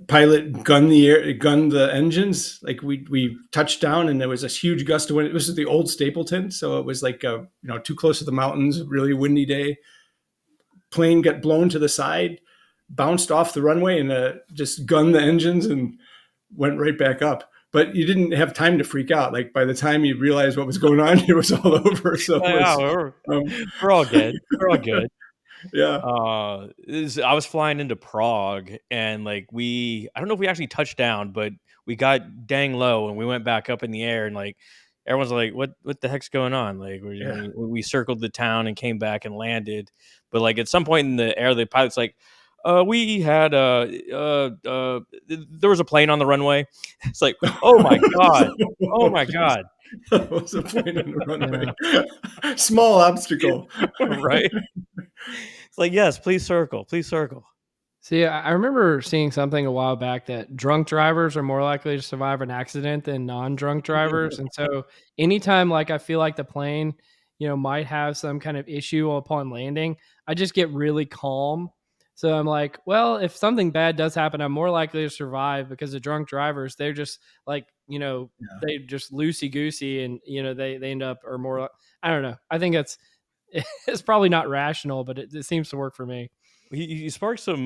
pilot gunned the engines. Like we touched down, and there was this huge gust of wind. It was the old Stapleton, so it was like too close to the mountains, really windy day. Plane got blown to the side, bounced off the runway, and just gunned the engines and went right back up. But you didn't have time to freak out. Like by the time you realized what was going on, it was all over. So it Yeah, was, um, we're all good. We're all good. yeah, I was flying into Prague and like I don't know if we actually touched down, but we got dang low and we went back up in the air and like everyone's like, what the heck's going on? Like yeah. we circled the town and came back and landed. But like at some point in the air, the pilot's like, we had there was a plane on the runway. It's like, oh my God. Oh Oh, my geez. God. That was a plane on the Yeah. runway. Small obstacle. Right. It's like, yes, please circle. Please circle. See, I remember seeing something a while back that drunk drivers are more likely to survive an accident than non-drunk drivers. And so anytime like I feel like the plane, might have some kind of issue upon landing, I just get really calm. So I'm like, well, if something bad does happen, I'm more likely to survive because the drunk drivers, they're just like, Yeah. they just loosey goosey and, they end up or more, I don't know. I think it's, it's probably not rational, but it seems to work for me. You sparked some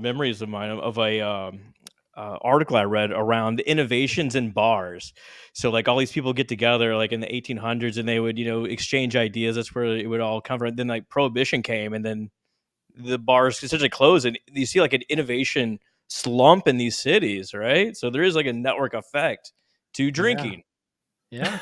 memories of mine of a article I read around innovations in bars. So like all these people get together like in the 1800s and they would exchange ideas. That's where it would all come from. Then like prohibition came and then the bars essentially closed and you see like an innovation slump in these cities, right? So there is like a network effect to Yeah. drinking. Yeah.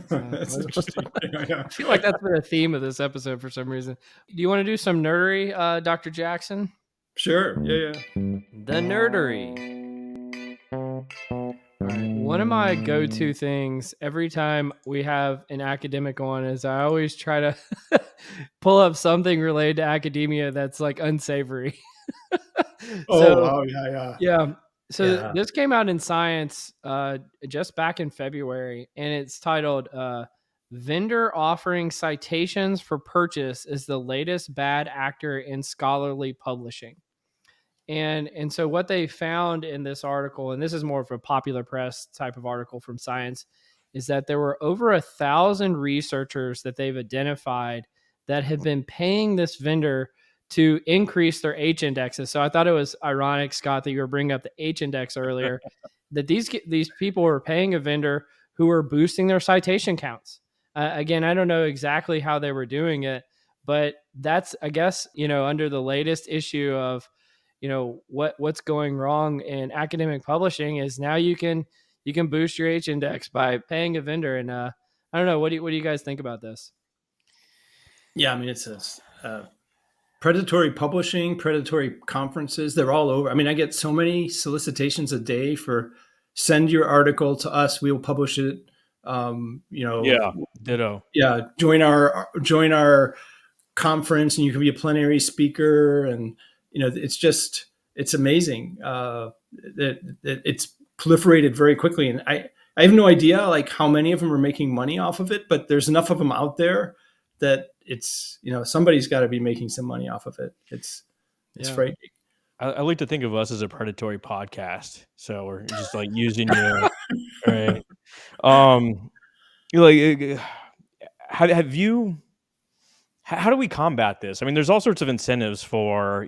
That's interesting. Yeah, yeah. I feel like that's been a theme of this episode for some reason. Do you want to do some nerdery, Dr. Jackson? Sure. Yeah, yeah. The nerdery. All right. One of my go-to things every time we have an academic on is I always try to pull up something related to academia that's like unsavory. Oh So wow. Yeah, yeah. yeah. So Yeah. this came out in Science just back in February, and it's titled "Vendor Offering Citations for Purchase is the Latest Bad Actor in Scholarly Publishing." And so what they found in this article, and this is more of a popular press type of article from Science, is that there were over 1,000 researchers that they've identified that have been paying this vendor to increase their H indexes. So I thought it was ironic, Scott, that you were bringing up the H index earlier, that these people were paying a vendor who were boosting their citation counts. Again, I don't know exactly how they were doing it, but that's, I guess, under the latest issue of what's going wrong in academic publishing is now you can boost your H index by paying a vendor. And I don't know, what do you guys think about this? Yeah, I mean, it's predatory publishing, predatory conferences. They're all over. I mean, I get so many solicitations a day for send your article to us. We will publish it. You know, Yeah, ditto. yeah, join our conference, and you can be a plenary speaker. And it's amazing that it's proliferated very quickly. And I have no idea like how many of them are making money off of it, but there's enough of them out there that it's somebody's got to be making some money off of it. It's Yeah. frightening. I like to think of us as a predatory podcast. So we're just like using you, right? Um, like, have you? How do we combat this? I mean, there's all sorts of incentives for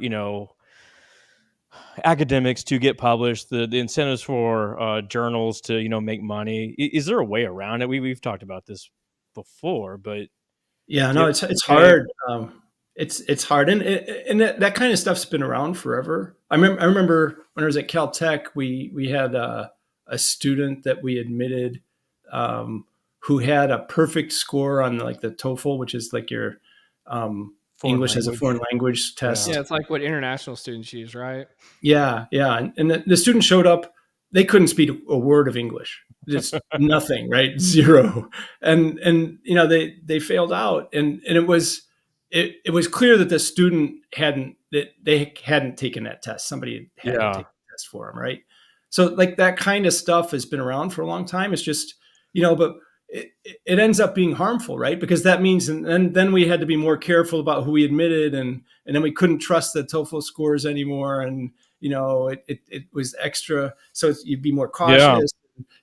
academics to get published. The incentives for journals to make money. Is there a way around it? We've talked about this before, but Yeah, do you no, have it's any idea? hard. It's hard, and that kind of stuff's been around forever. I remember when I was at Caltech, we had a student that we admitted who had a perfect score on like the TOEFL, which is like your Foreign English as a language? foreign language Yeah. Yeah, test. it's like what international students use, right? Yeah, yeah, and the student showed up. They couldn't speak a word of English. Just nothing, right? Zero. And they failed out, and it was clear that the student hadn't taken that test. Somebody had to Yeah. take the test for him, right? So like that kind of stuff has been around for a long time. It's just but it ends up being harmful, right? Because that means, and then we had to be more careful about who we admitted, and then we couldn't trust the TOEFL scores anymore, and it was extra. So you'd be more Yeah. cautious.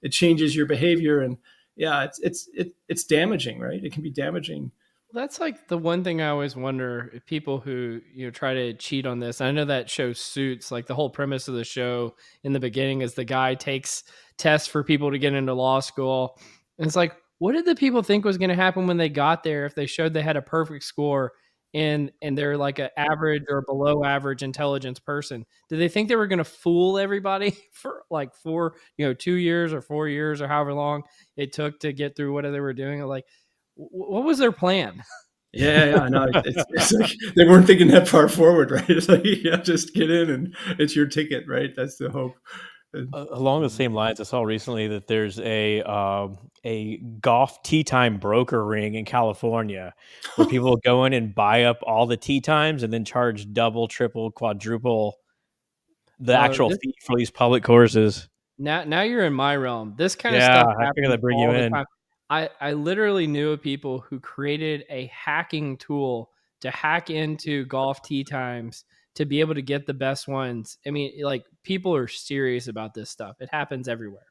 It changes your behavior, and yeah, it's damaging, right? It can be damaging. That's like the one thing I always wonder if people who try to cheat on this. I know that show Suits, like the whole premise of the show in the beginning is the guy takes tests for people to get into law school. And it's like, what did the people think was going to happen when they got there if they showed they had a perfect score and they're like an average or below average intelligence person? Did they think they were going to fool everybody for like 2 years or 4 years or however long it took to get through whatever they were doing? Like, what was their plan? Yeah, yeah, I know. It's like they weren't thinking that far forward, right? It's like, yeah, just get in and it's your ticket, right? That's the hope. Along the same lines, I saw recently that there's a golf tee time broker ring in California where people go in and buy up all the tee times and then charge double, triple, quadruple the Oh, actual fee for these public courses. now you're in my realm. This kind of Yeah, stuff I figured happens I'd bring you all the in. time. I literally knew of people who created a hacking tool to hack into golf tee times to be able to get the best ones. I mean, like, people are serious about this stuff. It happens everywhere.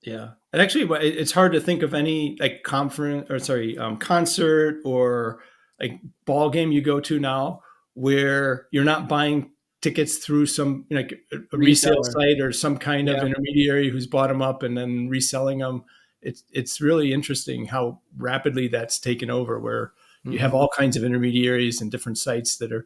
Yeah, and actually, it's hard to think of any like conference or sorry, concert or like ball game you go to now where you're not buying tickets through some like a resale Reseller. site or some kind of Yeah. intermediary who's bought them up and then reselling them. It's really interesting how rapidly that's taken over. Where you have Mhm. all kinds of intermediaries and different sites that are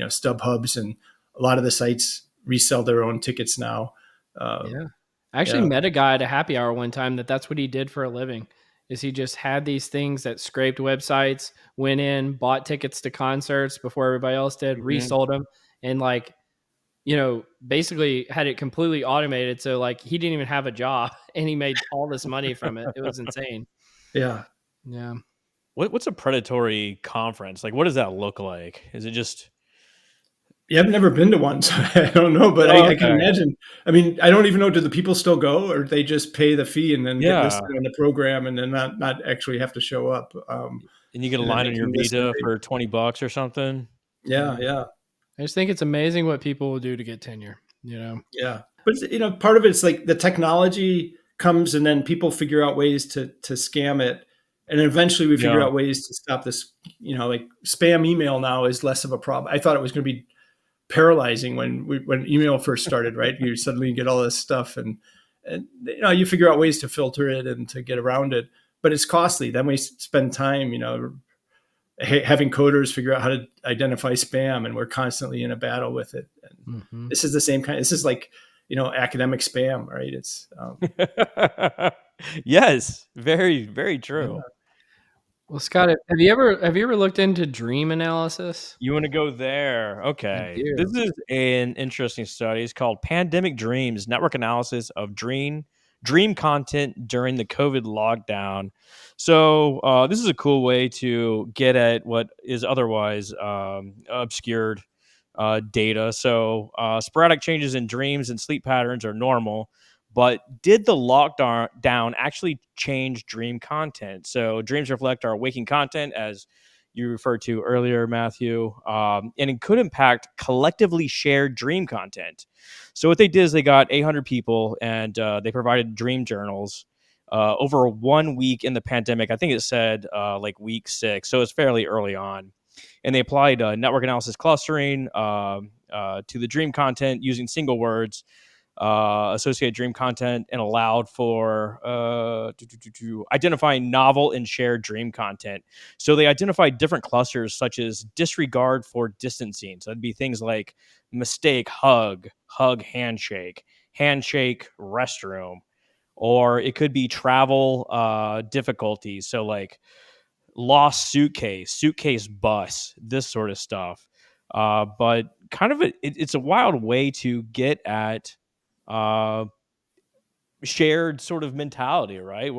stub hubs, and a lot of the sites resell their own tickets now. Uh, Yeah. I actually yeah, met a guy at a happy hour one time that's what he did for a living. Is he just had these things that scraped websites, went in, bought tickets to concerts before everybody else did, Mhm. resold them, and like, basically had it completely automated. So like he didn't even have a job and he made all this money from it. It was insane. yeah. Yeah. What's a predatory conference? Like, what does that look like? Is it just Yeah, I've never been to one, so I don't know, but Oh, I can okay. imagine. I mean, I don't even know, do the people still go or they just pay the fee and then get Yeah, listed on the program and then not actually have to show up, and you get a and then line they on your can list Vita their for $20 or something? yeah, Yeah. yeah, I just think it's amazing what people will do to get tenure. yeah. But part of it's like the technology comes and then people figure out ways to scam it, and then eventually we figure Yeah. out ways to stop this, like spam email now is less of a problem. I thought it was gonna be paralyzing when email first started, right? You suddenly get all this stuff, and you figure out ways to filter it and to get around it, but it's costly. Then we spend time, having coders figure out how to identify spam, and we're constantly in a battle with it. And Hmm. this is the same kind. This is like academic spam, right? It's Yes, very, very yeah. true. Well, Scott, have you ever looked into dream analysis? You wanna go there. I Okay. This do. is an interesting study. It's called Pandemic Dreams: Network Analysis of Dream Content During the COVID Lockdown. So, this is a cool way to get at what is otherwise, obscured, data. So, sporadic changes in dreams and sleep patterns are normal, but did the lockdown down actually change dream content? So, dreams reflect our waking content, as you referred to earlier, Matthew, and it could impact collectively shared dream content. So what they did is they got 800 people and they provided dream journals over 1 week in the pandemic. I think it said like week 6, so it's fairly early on. And they applied network analysis clustering to the dream content using single words, associate dream content, and allowed for identifying novel and shared dream content. So they identified different clusters such as disregard for distancing. So that'd be things like mistake, hug, handshake, restroom. Or it could be travel difficulties. So like lost suitcase bus, this sort of stuff. But kind of it's a wild way to get at uh, shared sort of mentality, right?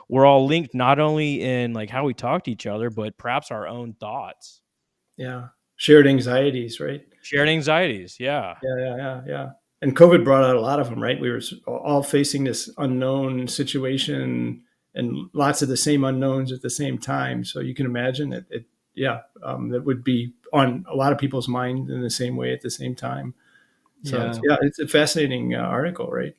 We're all linked not only in like how we talk to each other, but perhaps our own thoughts. Yeah, shared anxieties, right? Shared anxieties, yeah. Yeah, yeah, yeah, yeah. And COVID brought out a lot of them, right? We were all facing this unknown situation and lots of the same unknowns at the same time. So you can imagine it yeah, that would be on a lot of people's mind in the same way at the same time. So Yeah. yeah, it's a fascinating article, right?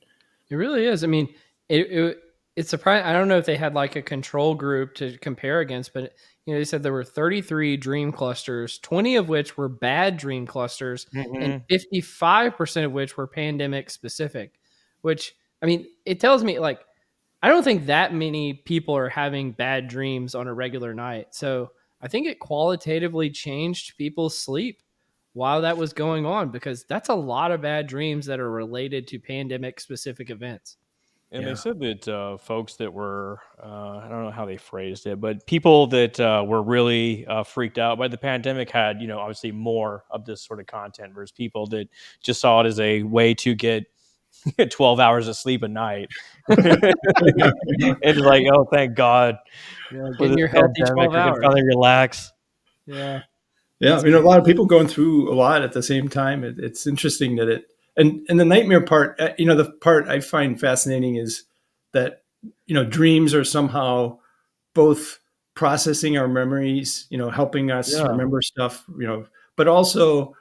It really is. I mean, it's surprising. I don't know if they had like a control group to compare against, but they said there were 33 dream clusters, 20 of which were bad dream clusters, and Hmm. 55% of which were pandemic specific. Which, I mean, it tells me like I don't think that many people are having bad dreams on a regular night. So I think it qualitatively changed people's sleep while that was going on, because that's a lot of bad dreams that are related to pandemic specific events. And they Yeah, said that folks that were, I don't know how they phrased it, but people that were really freaked out by the pandemic had, obviously more of this sort of content versus people that just saw it as a way to get 12 hours of sleep a night. It's like, oh, thank God Yeah, for getting this your healthy pandemic. 12 I can hours. finally relax. Yeah, Yeah, that's I mean, a good. lot of people going through a lot at the same time. It's interesting that and the nightmare part, the part I find fascinating is that, dreams are somehow both processing our memories, helping us Yeah. remember stuff, but also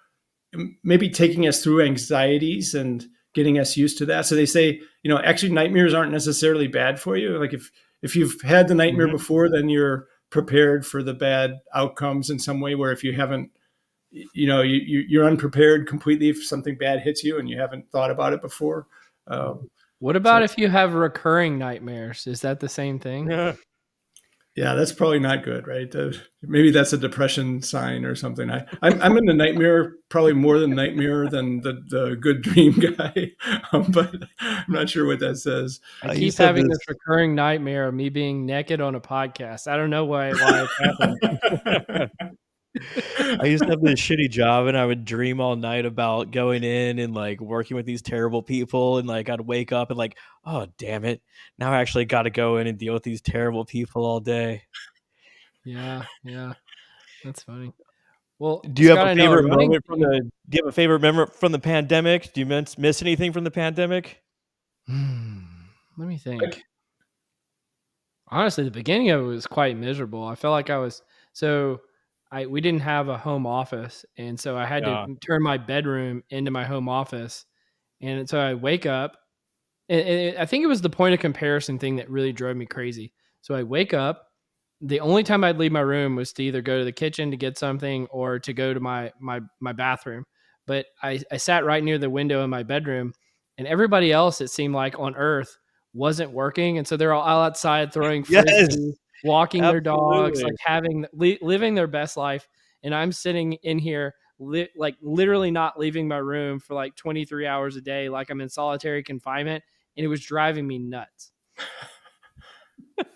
maybe taking us through anxieties and getting us used to that. So they say, actually nightmares aren't necessarily bad for you. Like if you've had the nightmare Mhm. before, then you're prepared for the bad outcomes in some way. Where if you haven't, you're unprepared completely if something bad hits you and you haven't thought about it before. Um, What so about if you have recurring nightmares? Is that the same thing? Yeah. yeah, that's probably not good, right? Maybe that's a depression sign or something. I'm in the nightmare probably more than nightmare than the good dream guy, but I'm not sure what that says. I I keep used to have having this this recurring nightmare of me being naked on a podcast. I don't know why it's happening. I used to have this shitty job, and I would dream all night about going in and, like, working with these terrible people, and, like, I'd wake up and, like, "Oh, damn it. Now I actually gotta go in and deal with these terrible people all day." Yeah, yeah, that's funny. Well, Do you have Scott, a I know a favorite running moment from theme. the do you have a favorite memory from the pandemic? Do you miss anything from the pandemic? Let me Like, think. Honestly, the beginning of it was quite miserable. I felt like I was so I we didn't have a home office, and so I had to Yeah. turn my bedroom into my home office. And so I wake up, and I think it was the point of comparison thing that really drove me crazy. So I wake up. The only time I'd leave my room was to either go to the kitchen to get something or to go to my bathroom. But I sat right near the window in my bedroom, and everybody else, it seemed like on Earth, wasn't working, and so they're all outside throwing Yes, frisbee, walking their dogs, absolutely. like living their best life, and I'm sitting in here like literally not leaving my room for like 23 hours a day, like I'm in solitary confinement, and it was driving me nuts. yeah,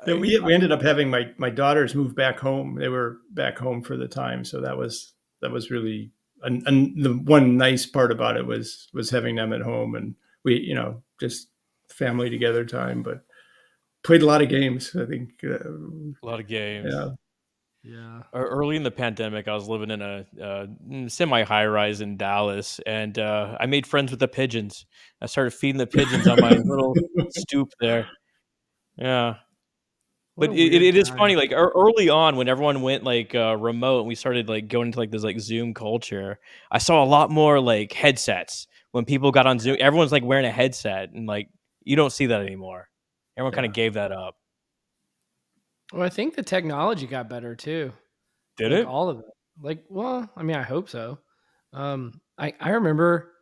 I we ended up having my daughters move back home. They were back home for the time, so that was really and the one nice part about it was having them at home, and we just family together time, but played a lot of games. I think, a lot of games. yeah. Yeah. Early in the pandemic, I was living in a, semi high rise in Dallas, and, I made friends with the pigeons. I started feeding the pigeons on my little stoop there. Yeah. What But a it weird is time. funny, like, early on when everyone went, like, remote and we started, like, going into, like, this, like, Zoom culture, I saw a lot more, like, headsets. When people got on Zoom, everyone's, like, wearing a headset, and, like, you don't see that anymore. Everyone kinda Yeah. gave that up. Well, I think the technology got better too. Did Like it? all of it. Like, well, I mean, I hope so. I remember.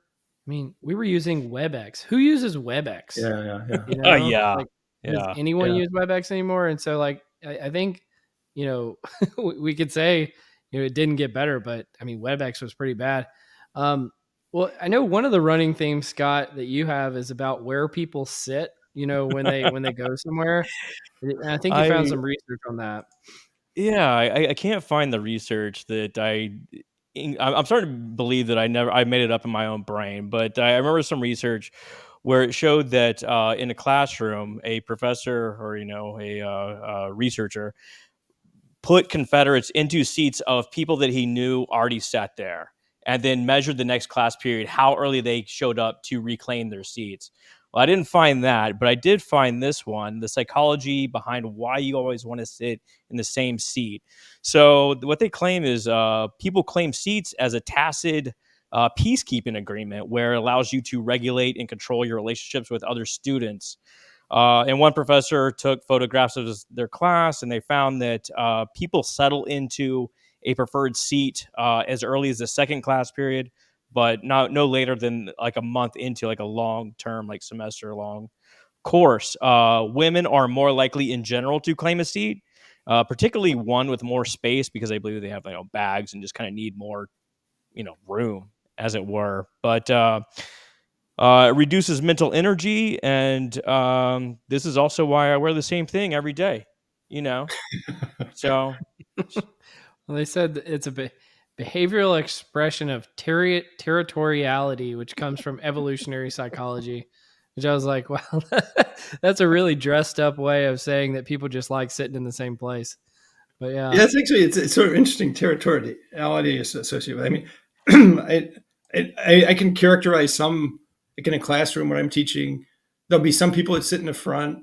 I mean, we were using WebEx. Who uses WebEx? Yeah, yeah, yeah. You know, Yeah. like, does Yeah. anyone Yeah. use WebEx anymore? And so, like, I think, we could say, it didn't get better, but I mean, WebEx was pretty bad. Um, well, I know one of the running themes, Scott, that you have is about where people sit. When they go somewhere. And I think you found I some research on that. Yeah, I can't find the research that I'm starting to believe that I made it up in my own brain, but I remember some research where it showed that, in a classroom, a professor or, researcher put Confederates into seats of people that he knew already sat there, and then measured the next class period how early they showed up to reclaim their seats. Well, I didn't find that, but I did find this one, the psychology behind why you always want to sit in the same seat. So, what they claim is, people claim seats as a tacit peacekeeping agreement where it allows you to regulate and control your relationships with other students. And one professor took photographs of their class, and they found that people settle into a preferred seat as early as the second class period, but not no later than like a month into like a long term, like semester long course. Women are more likely in general to claim a seat, particularly one with more space because they believe they have bags and just kind of need more room, as it were. But it reduces mental energy, and this is also why I wear the same thing every day. You know, so Well, they said that it's a bit. behavioral expression of territoriality, which comes from evolutionary psychology. Which I was like, wow, that's a really dressed up way of saying that people just like sitting in the same place. But yeah, Yeah, it's sort of interesting territoriality is associated with. I mean, I can characterize some like in a classroom when I'm teaching. There'll be some people that sit in the front,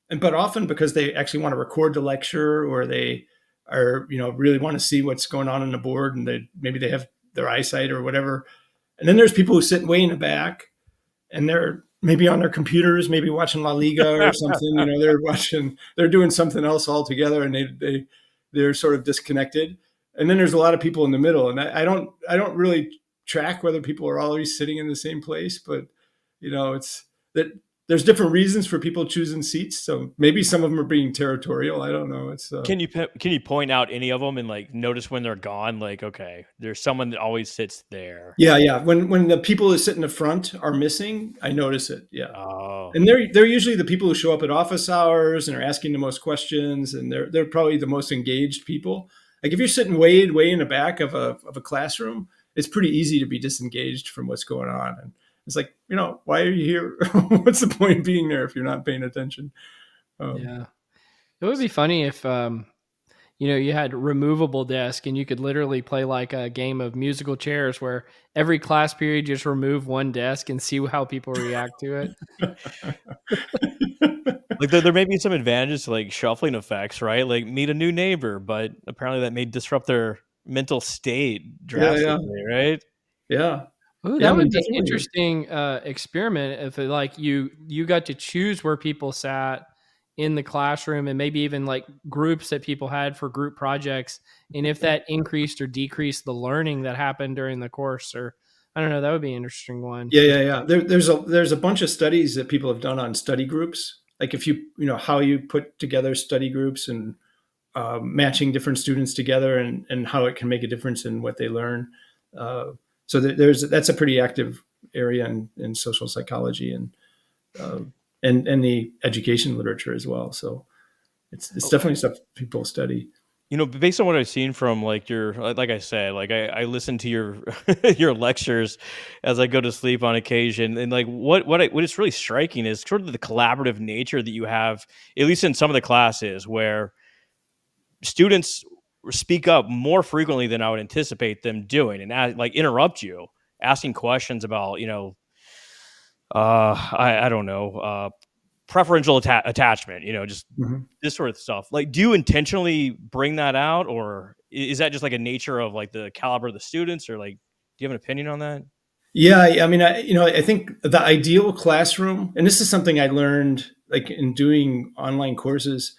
and but often because they actually want to record the lecture or they are really want to see what's going on the board and maybe they have their eyesight or whatever. And then there's people who sit way in the back and they're maybe on their computers, maybe watching La Liga or something. They're doing something else altogether, and they're sort of disconnected. And then there's a lot of people in the middle, and I don't really track whether people are always sitting in the same place, but it's that there's different reasons for people choosing seats. So maybe some of them are being territorial. I don't know. It's Can you point out any of them and like notice when they're gone? Like, okay, there's someone that always sits there. yeah. When the people who sit in the front are missing, I notice it. Yeah. Oh, And they're usually the people who show up at office hours and are asking the most questions, and they're probably the most engaged people. Like if you're sitting way in the back of a classroom, it's pretty easy to be disengaged from what's going on. And it's like, why are you here? What's the point of being there if you're not paying attention? Um, yeah. It would be funny if you had removable desk and you could literally play like a game of musical chairs where every class period you just remove one desk and see how people react to it. like there may be some advantages to like shuffling effects, right? Like meet a new neighbor, but apparently that may disrupt their mental state yeah, drastically, right? yeah, Ooh, yeah. I that mean, would be an definitely. interesting experiment if like you got to choose where people sat in the classroom and maybe even like groups that people had for group projects, and if that increased or decreased the learning that happened during the course, or I don't know, that would be an interesting one. Yeah. There's a bunch of studies that people have done on study groups. Like if how you put together study groups and matching different students together and how it can make a difference in what they learn. Uh, so that's a pretty active area in social psychology uh, and the education literature as well. So it's definitely stuff people study. Based on what I've seen from like your, like I said, like I listen to your your lectures as I go to sleep on occasion, and like what is really striking is sort of the collaborative nature that you have, at least in some of the classes, where students speak up more frequently than I would anticipate them doing, and like interrupt you, asking questions about I don't know, preferential attachment, just Mhm. this sort of stuff. Like, do you intentionally bring that out, or is that just like a nature of like the caliber of the students, or like, do you have an opinion on that? Yeah, I mean, I think the ideal classroom, and this is something I learned like in doing online courses.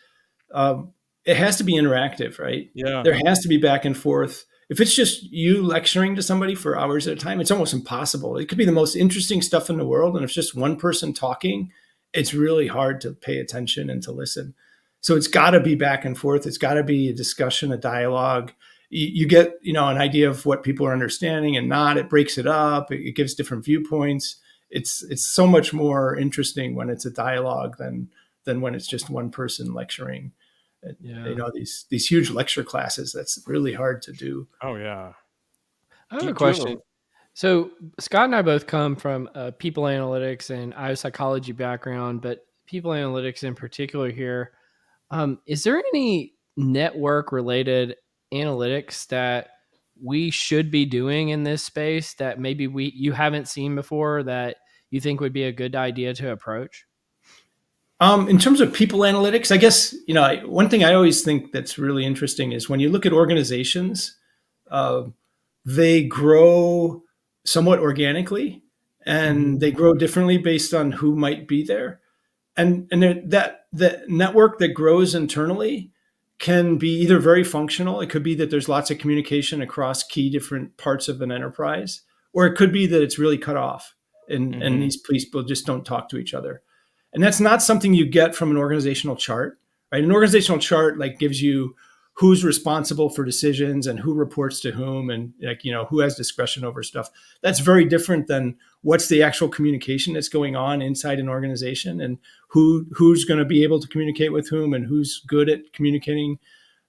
um, it has to be interactive, right? Yeah. There has to be back and forth. If it's just you lecturing to somebody for hours at a time, it's almost impossible. It could be the most interesting stuff in the world, and if it's just one person talking, it's really hard to pay attention and to listen. So it's got to be back and forth. It's got to be a discussion, a dialogue. You get an idea of what people are understanding and not. It breaks it up. It gives different viewpoints. It's so much more interesting when it's a dialogue than when it's just one person lecturing. Yeah. These huge lecture classes, that's really hard to do. Oh yeah. I have Do, a do you ever? question. So Scott and I both come from a people analytics and I psychology background, but people analytics in particular here. Is there any network related analytics that we should be doing in this space that maybe you haven't seen before that you think would be a good idea to approach? In terms of people analytics, I guess one thing I always think that's really interesting is when you look at organizations, uh, they grow somewhat organically, Mhm. and they grow differently based on who might be there. And that the network that grows internally can be either very functional. It could be that there's lots of communication across key different parts of an enterprise, or it could be that it's really cut off, and Hmm. these people just don't talk to each other. And that's not something you get from an organizational chart, right? An organizational chart like gives you who's responsible for decisions and who reports to whom, and who has discretion over stuff. That's very different than what's the actual communication that's going on inside an organization, and who's going to be able to communicate with whom, and who's good at communicating.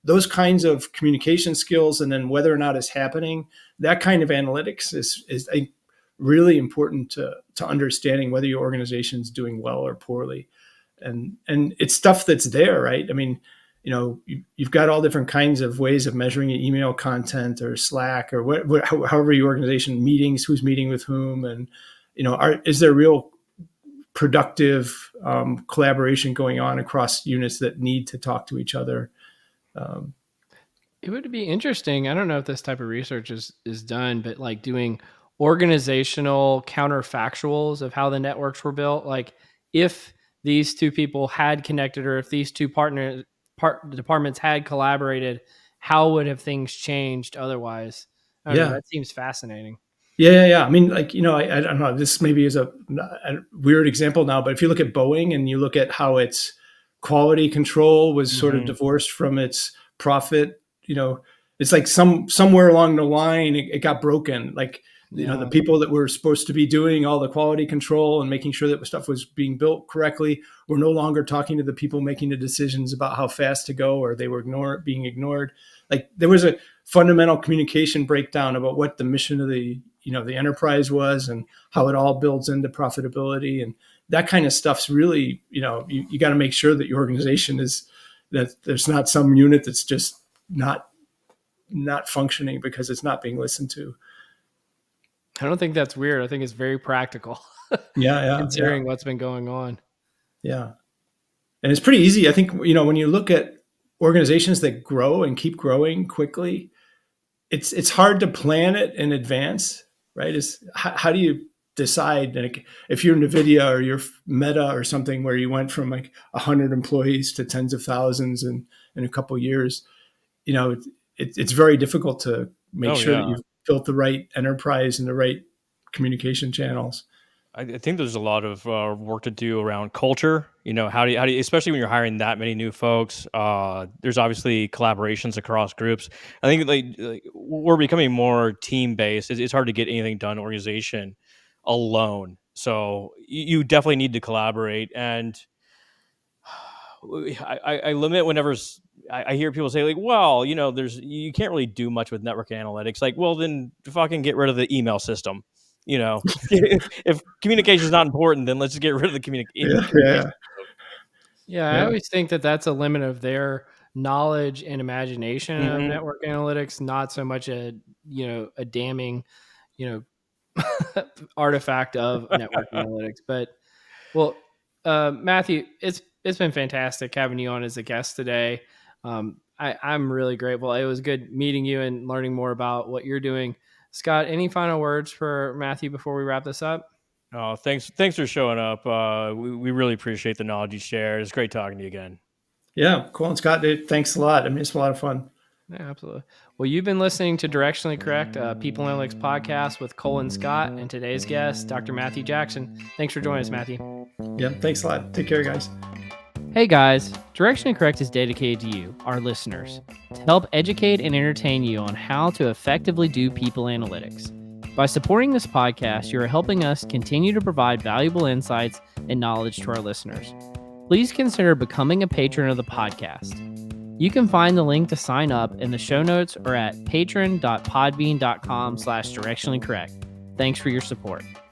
those kinds of communication skills, and then whether or not it's happening, that kind of analytics is really important to understanding whether your organization is doing well or poorly. And it's stuff that's there, right? I mean, you've got all different kinds of ways of measuring email content or Slack or however your organization meetings, who's meeting with whom, and is there real productive collaboration going on across units that need to talk to each other? It would be interesting. I don't know if this type of research is done, but like doing organizational counterfactuals of how the networks were built. Like if these two people had connected, or if these two departments had collaborated, how would have things changed otherwise? I don't know. Yeah. That seems fascinating. Yeah. I mean, like, I don't know, this maybe is a weird example now, but if you look at Boeing and you look at how its quality control was sort of divorced from its profit, it's like somewhere along the line, it got broken. Like, the people that were supposed to be doing all the quality control and making sure that stuff was being built correctly were no longer talking to the people making the decisions about how fast to go, or they were being ignored. Like, there was a fundamental communication breakdown about what the mission of the enterprise was and how it all builds into profitability. And that kind of stuff's really, you got to make sure that your organization that there's not some unit that's just not functioning because it's not being listened to. I don't think that's weird. I think it's very practical. Considering what's been going on. Yeah. And it's pretty easy. I think, when you look at organizations that grow and keep growing quickly, it's hard to plan it in advance, right? How do you decide, like, if you're NVIDIA or you're Meta or something where you went from like 100 employees to tens of thousands in a couple of years, it's very difficult to make sure that you've built the right enterprise and the right communication channels. I think there's a lot of work to do around culture. How do you, especially when you're hiring that many new folks? There's obviously collaborations across groups. I think like we're becoming more team based. It's hard to get anything done in organization alone. So you definitely need to collaborate. And I limit whenever I hear people say like, well, you can't really do much with network analytics. Like, well, then fucking get rid of the email system. If communication is not important, then let's just get rid of the communication. Yeah, I always think that that's a limit of their knowledge and imagination of network analytics, not so much a damning, artifact of network analytics. But Matthew, it's been fantastic having you on as a guest today. I'm really grateful. It was good meeting you and learning more about what you're doing. Scott, any final words for Matthew before we wrap this up? Oh, thanks for showing up. We really appreciate the knowledge you share. It's great talking to you again. Yeah, cool. And Scott, dude, thanks a lot. I mean, it's a lot of fun. Yeah, absolutely. Well, you've been listening to Directionally Correct, a People Analytics podcast with Cole and Scott, and today's guest, Dr. Matthew Jackson. Thanks for joining us, Matthew. Yeah, thanks a lot. Take care, guys. Hey guys, Directionally Correct is dedicated to you, our listeners, to help educate and entertain you on how to effectively do people analytics. By supporting this podcast, you are helping us continue to provide valuable insights and knowledge to our listeners. Please consider becoming a patron of the podcast. You can find the link to sign up in the show notes or at patron.podbean.com/directionallycorrect. Thanks for your support.